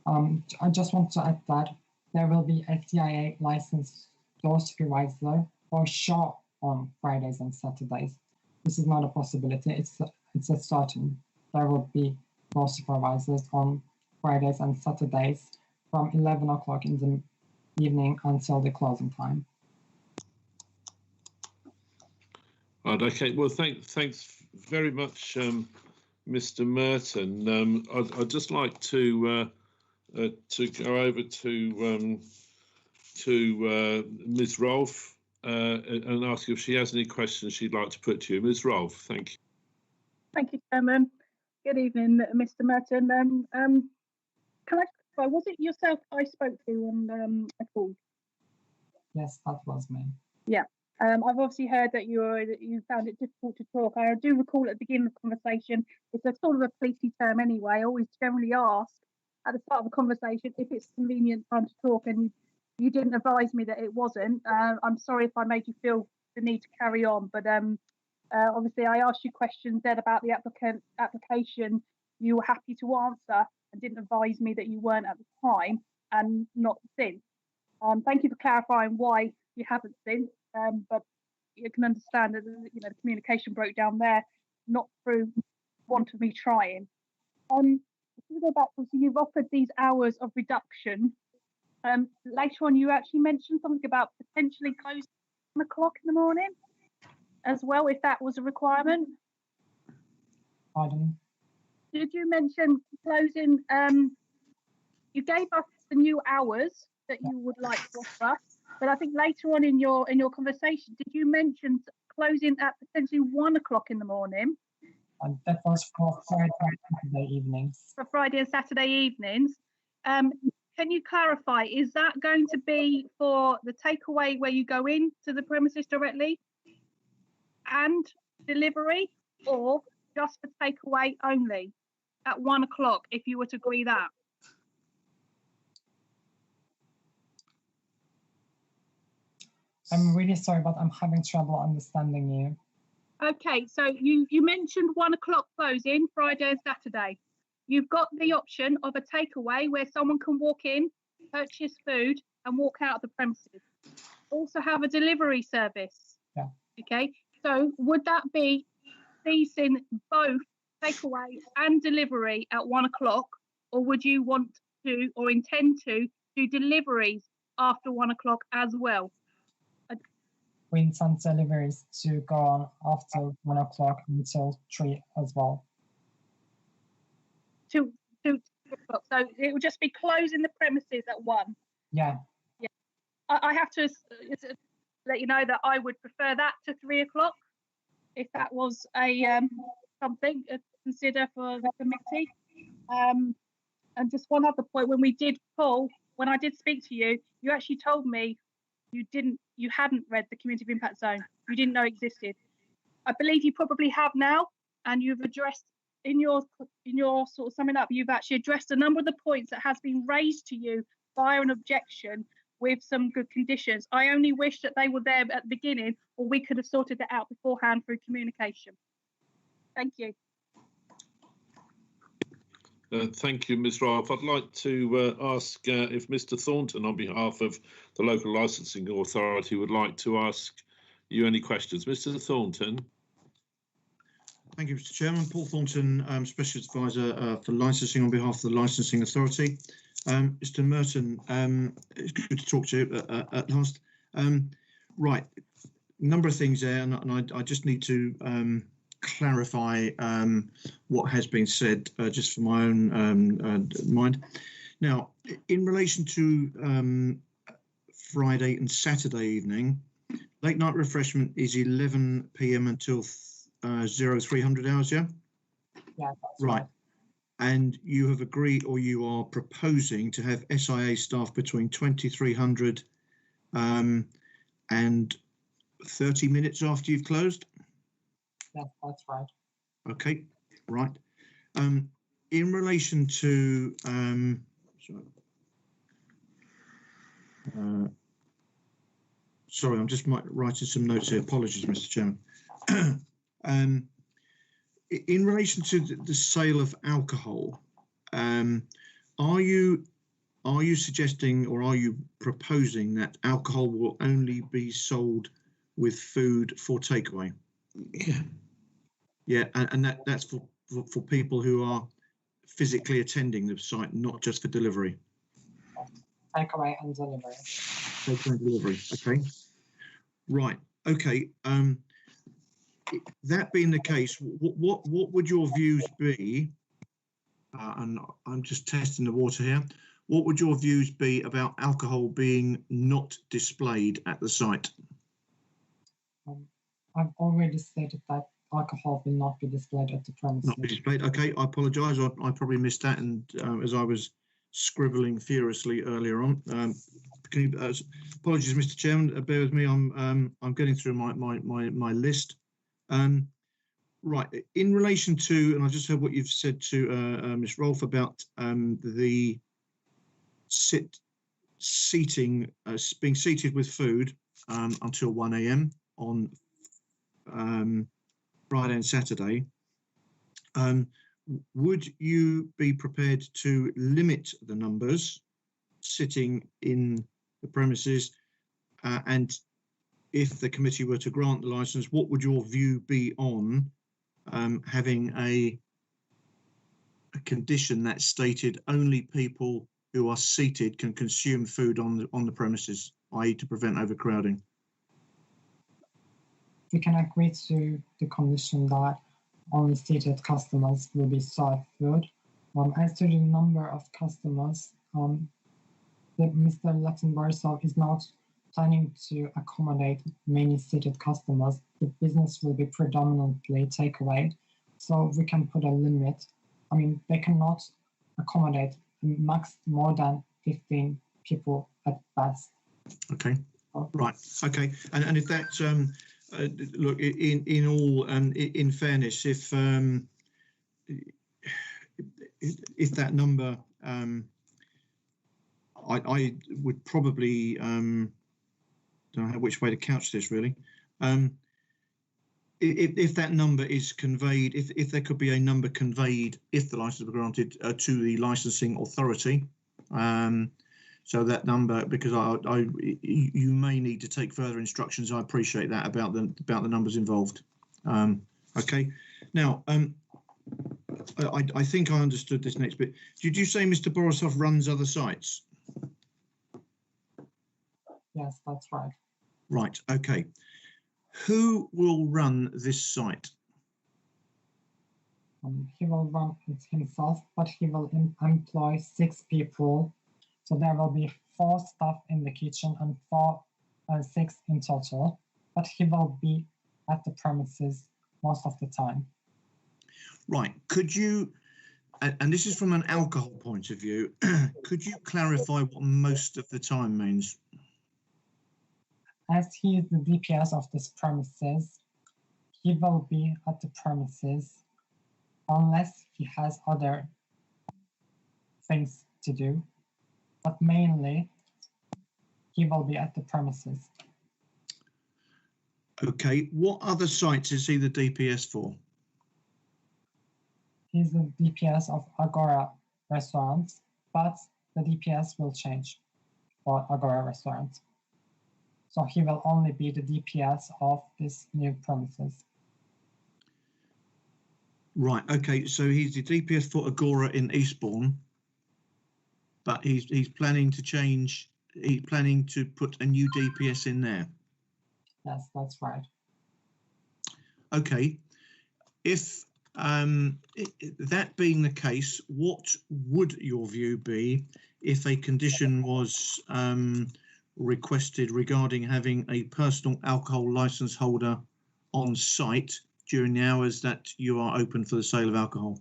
I just want to add that there will be a CIA licensed store supervisor for sure on Fridays and Saturdays. This is not a possibility. It's a certain. There will be store supervisors on Fridays and Saturdays from 11 o'clock in the evening until the closing time. Right, okay. Well, thanks very much, Mr. Merton. I'd just like to go over to Ms. Rolfe and ask if she has any questions she'd like to put to you. Ms. Rolfe, thank you. Thank you, Chairman. Good evening, Mr. Merton. Can I? Was it yourself I spoke to on a call? Yes, that was me. Yeah. I've obviously heard that you found it difficult to talk. I do recall at the beginning of the conversation, it's a sort of a policey term anyway. I always generally ask at the start of a conversation if it's a convenient time to talk, and you didn't advise me that it wasn't. I'm sorry if I made you feel the need to carry on, but obviously I asked you questions then about the application you were happy to answer and didn't advise me that you weren't at the time and not since. Thank you for clarifying why you haven't since. But you can understand that the communication broke down there, not through want of me trying. If we go back, so you've offered these hours of reduction. Later on, you actually mentioned something about potentially closing at 1 o'clock in the morning as well, if that was a requirement. Pardon? Did you mention closing? You gave us the new hours that you would like to offer. But I think later on in your conversation, did you mention closing at potentially 1 o'clock in the morning? And that was for Friday and Saturday evenings. For Friday and Saturday evenings. Can you clarify, is that going to be for the takeaway where you go in to the premises directly and delivery, or just for takeaway only at 1 o'clock if you were to agree that? I'm really sorry, but I'm having trouble understanding you. Okay, so you mentioned 1 o'clock closing Friday and Saturday. You've got the option of a takeaway where someone can walk in, purchase food and walk out of the premises. Also have a delivery service. Yeah. Okay, so would that be ceasing both takeaway and delivery at 1 o'clock, or would you want to or intend to do deliveries after 1 o'clock as well? We intend deliveries to go on after 1 o'clock until 3 as well. 2 o'clock. So it would just be closing the premises at 1. Yeah. Yeah. I have to let you know that I would prefer that to 3 o'clock, if that was a something to consider for the committee. And just one other point: when I did speak to you, you actually told me you hadn't read the community of impact zone. You didn't know it existed. I believe you probably have now, and you've addressed in your sort of summing up, you've actually addressed a number of the points that has been raised to you via an objection with some good conditions. I only wish that they were there at the beginning, or we could have sorted that out beforehand through communication. Thank you. Thank you, Ms. Rolfe. I'd like to ask if Mr. Thornton, on behalf of the local licensing authority, would like to ask you any questions. Mr. Thornton. Thank you, Mr. Chairman. Paul Thornton, Specialist Advisor for Licensing on behalf of the Licensing Authority. Mr. Merton, it's good to talk to you at last. Right, number of things there, and I just need to clarify what has been said just for my own mind. Now, in relation to Friday and Saturday evening, late night refreshment is 11 p.m. until 0300 hours, yeah? Yeah, that's right. And you have agreed, or you are proposing to have SIA staff between 2300 and 30 minutes after you've closed? Yeah, that's right. Okay, right. In relation to sorry, I'm just writing some notes here. Apologies, Mr. Chairman. In relation to the sale of alcohol, are you suggesting, or are you proposing that alcohol will only be sold with food for takeaway? Yeah. Yeah, and that's for people who are physically attending the site, not just for delivery. takeaway and delivery. Takeaway and delivery. Okay. Right. Okay. That being the case, what would your views be? And I'm just testing the water here. What would your views be about alcohol being not displayed at the site? I've already stated that alcohol will not be displayed at the premises. Not be displayed. Okay, I apologise. I probably missed that, and as I was scribbling furiously earlier on. Apologies, Mr. Chairman. Bear with me. I'm getting through my list. Right. In relation to, and I just heard what you've said to Ms. Rolfe about the seating, being seated with food until 1 a.m. on Friday and Saturday. Would you be prepared to limit the numbers sitting in the premises? And if the committee were to grant the licence, what would your view be on having a condition that stated only people who are seated can consume food on the premises, i.e. to prevent overcrowding? We can agree to the condition that only seated customers will be served food. As to the number of customers, Mr. Lattenberg is not planning to accommodate many seated customers. The business will be predominantly takeaway, so we can put a limit. I mean, they cannot accommodate max more than 15 people at best. Okay, right. Okay, and if that look, in all, in fairness, if that number, I would probably don't know which way to couch this really. If that number is conveyed, if there could be a number conveyed, if the license were granted to the licensing authority, so that number, because you may need to take further instructions. I appreciate that about the numbers involved. Okay, now I think I understood this next bit. Did you say Mr. Borisov runs other sites? Yes, that's right. Right. Okay. Who will run this site? He will run it himself, but he will employ 6 people. So there will be 4 staff in the kitchen and 6 in total, but he will be at the premises most of the time. Right. Could you, and this is from an alcohol point of view, could you clarify what most of the time means? As he is the DPS of this premises, he will be at the premises unless he has other things to do. But mainly, he will be at the premises. Okay, what other sites is he the DPS for? He's the DPS of Agora restaurants, but the DPS will change for Agora restaurants. So he will only be the DPS of this new premises. Right, okay, so he's the DPS for Agora in Eastbourne, but he's planning to change, he's planning to put a new DPS in there. Yes, that's right. Okay, if that being the case, what would your view be if a condition was requested regarding having a personal alcohol licence holder on site during the hours that you are open for the sale of alcohol?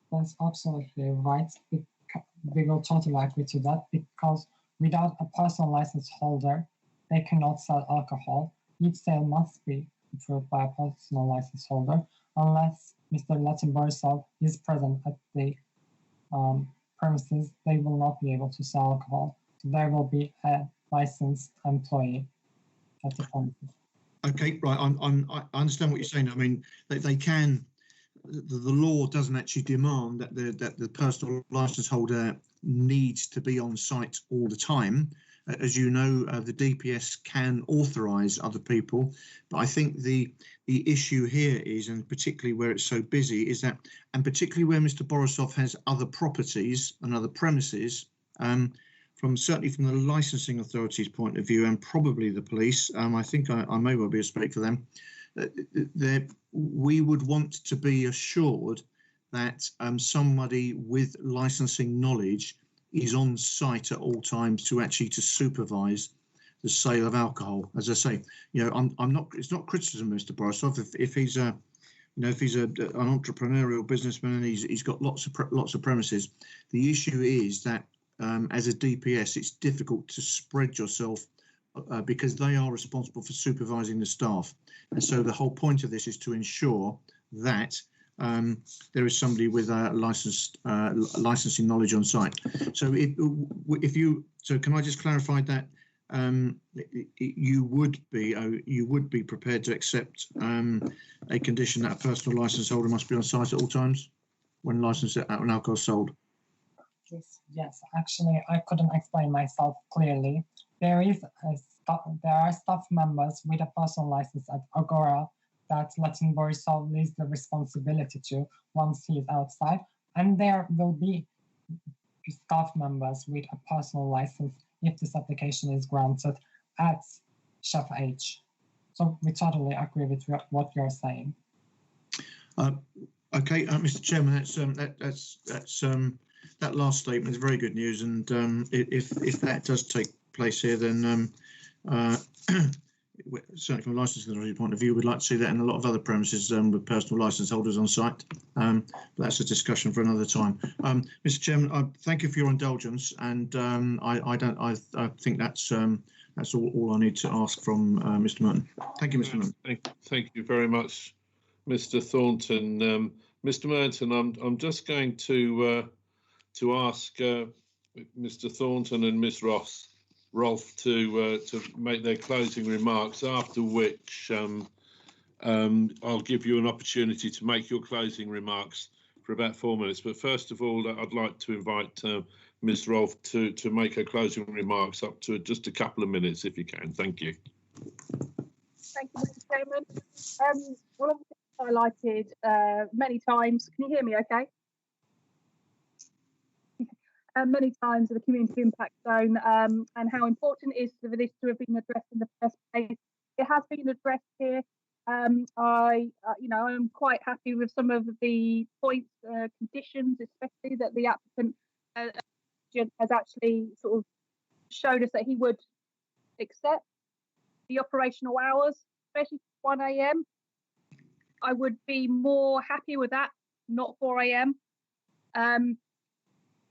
That's absolutely right. We will totally agree to that, because without a personal license holder, they cannot sell alcohol. Each sale must be approved by a personal license holder, unless Mr. Lattenberg is present at the premises. They will not be able to sell alcohol. So there will be a licensed employee at the premises. Okay, right. I understand what you're saying. I mean, they can. The law doesn't actually demand that the personal license holder needs to be on site all the time. As you know, the DPS can authorise other people, but I think the issue here is, and particularly where it's so busy, is that, and particularly where Mr. Borisov has other properties and other premises, Certainly from the licensing authority's point of view, and probably the police, I think I may well be able to speak for them, we would want to be assured that somebody with licensing knowledge is on site at all times to supervise the sale of alcohol. As I say, I'm not. It's not criticism, Mr. Borisov. If he's an entrepreneurial businessman and he's got lots of premises, the issue is that as a DPS, it's difficult to spread yourself because they are responsible for supervising the staff. And so the whole point of this is to ensure that there is somebody with licensing knowledge on site. So can I just clarify that you would be prepared to accept a condition that a personal license holder must be on site at all times when alcohol is sold? Yes, actually, I couldn't explain myself clearly. There are staff members with a personal license at Agora that Latin Borisov leaves the responsibility to once he is outside, and there will be staff members with a personal license if this application is granted at Chef H. So we totally agree with what you're saying. Okay, Mr. Chairman, that last statement is very good news, and if that does take place here, then certainly from a licensing authority point of view, we'd like to see that in a lot of other premises with personal license holders on site. But that's a discussion for another time. Mr. Chairman, thank you for your indulgence, and I think that's all I need to ask from Mr. Merton. Thank you, Mr. Merton. Thank you very much, Mr. Thornton. Mr. Merton, I'm just going to ask Mr. Thornton and Ms. Rolfe to make their closing remarks, after which I'll give you an opportunity to make your closing remarks for about 4 minutes. But first of all, I'd like to invite Ms. Rolfe to make her closing remarks up to just a couple of minutes, if you can. Thank you. Thank you, Mr. Chairman. Well, obviously highlighted many times. Can you hear me okay? Many times of the community impact zone and how important it is for this to have been addressed in the first place. It has been addressed here. I'm quite happy with some of the points, conditions, especially that the applicant has actually sort of showed us that he would accept. The operational hours, especially 1 a.m. I would be more happy with that, not 4 a.m.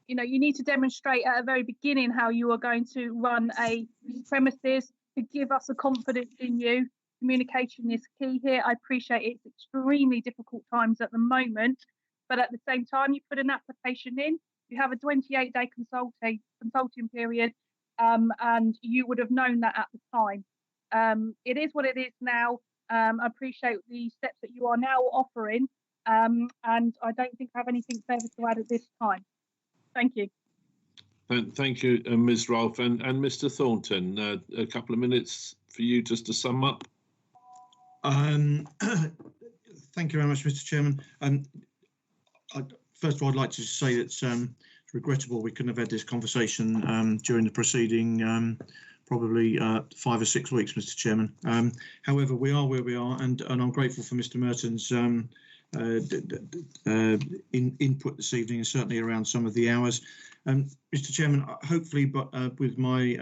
You need to demonstrate at the very beginning how you are going to run a premises to give us a confidence in you. Communication is key here. I appreciate it's extremely difficult times at the moment, but at the same time, you put an application in, you have a 28-day consulting period, and you would have known that at the time. It is what it is now. I appreciate the steps that you are now offering, and I don't think I have anything further to add at this time. Thank you. Thank you, Ms. Rolfe. And Mr. Thornton, a couple of minutes for you just to sum up. Thank you very much, Mr. Chairman. First of all, I'd like to say that it's regrettable we couldn't have had this conversation during the preceding probably 5 or 6 weeks, Mr. Chairman. However, we are where we are, and I'm grateful for Mr. Merton's input this evening, and certainly around some of the hours. Mr. Chairman, hopefully, but with my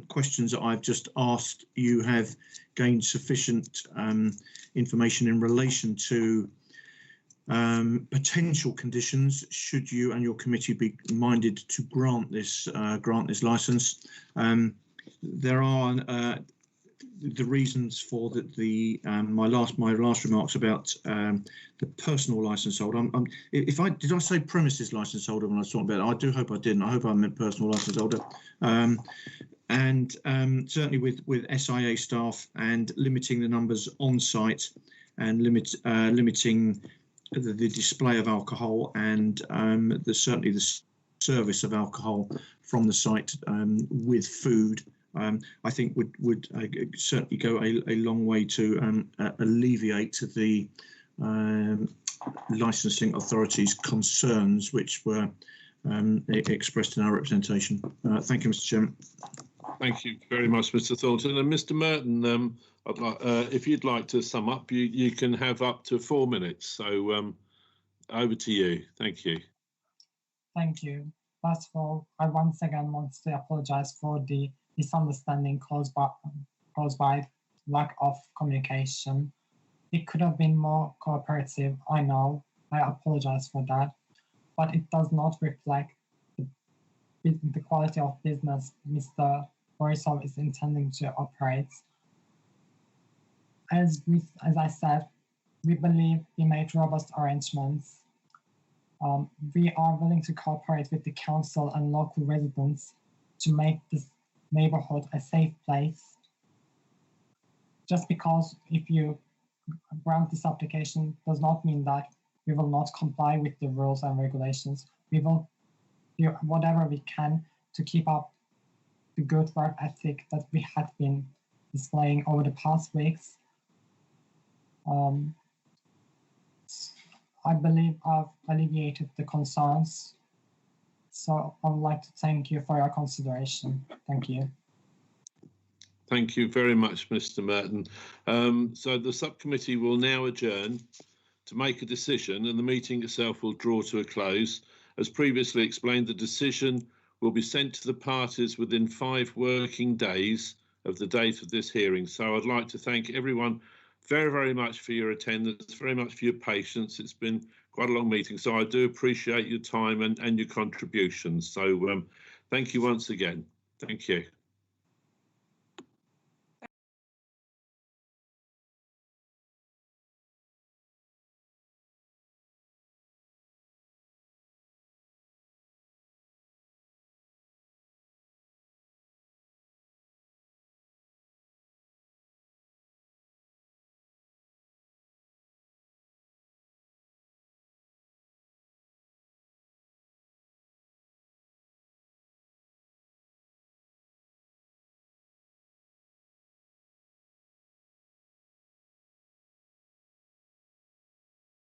questions that I've just asked, you have gained sufficient information in relation to potential conditions should you and your committee be minded to grant this licence. There are the reasons for my last remarks about the personal licence holder. Did I say premises licence holder when I was talking about it? I do hope I didn't. I hope I meant personal licence holder. And certainly with SIA staff and limiting the numbers on site and limiting the display of alcohol and certainly the service of alcohol from the site with food. I think would certainly go a long way to alleviate the licensing authorities' concerns, which were expressed in our representation. Thank you, Mr. Chairman. Thank you very much, Mr. Thornton. And Mr. Merton, I'd like, if you'd like to sum up, you can have up to 4 minutes. So over to you. Thank you. Thank you. First of all, I once again want to apologise for the misunderstanding caused by lack of communication. It could have been more cooperative, I know. I apologise for that. But it does not reflect the quality of business Mr. Borisov is intending to operate. As I said, we believe we made robust arrangements. We are willing to cooperate with the council and local residents to make this neighbourhood a safe place. Just because if you grant this application does not mean that we will not comply with the rules and regulations. We will do whatever we can to keep up the good work ethic that we had been displaying over the past weeks. I believe I've alleviated the concerns. So I would like to thank you for your consideration. Thank you. Thank you very much, Mr. Merton. So the subcommittee will now adjourn to make a decision, and the meeting itself will draw to a close. As previously explained, the decision will be sent to the parties within 5 working days of the date of this hearing. So I'd like to thank everyone very, very much for your attendance, very much for your patience. It's been quite a long meeting, so I do appreciate your time and your contributions. So thank you once again. Thank you.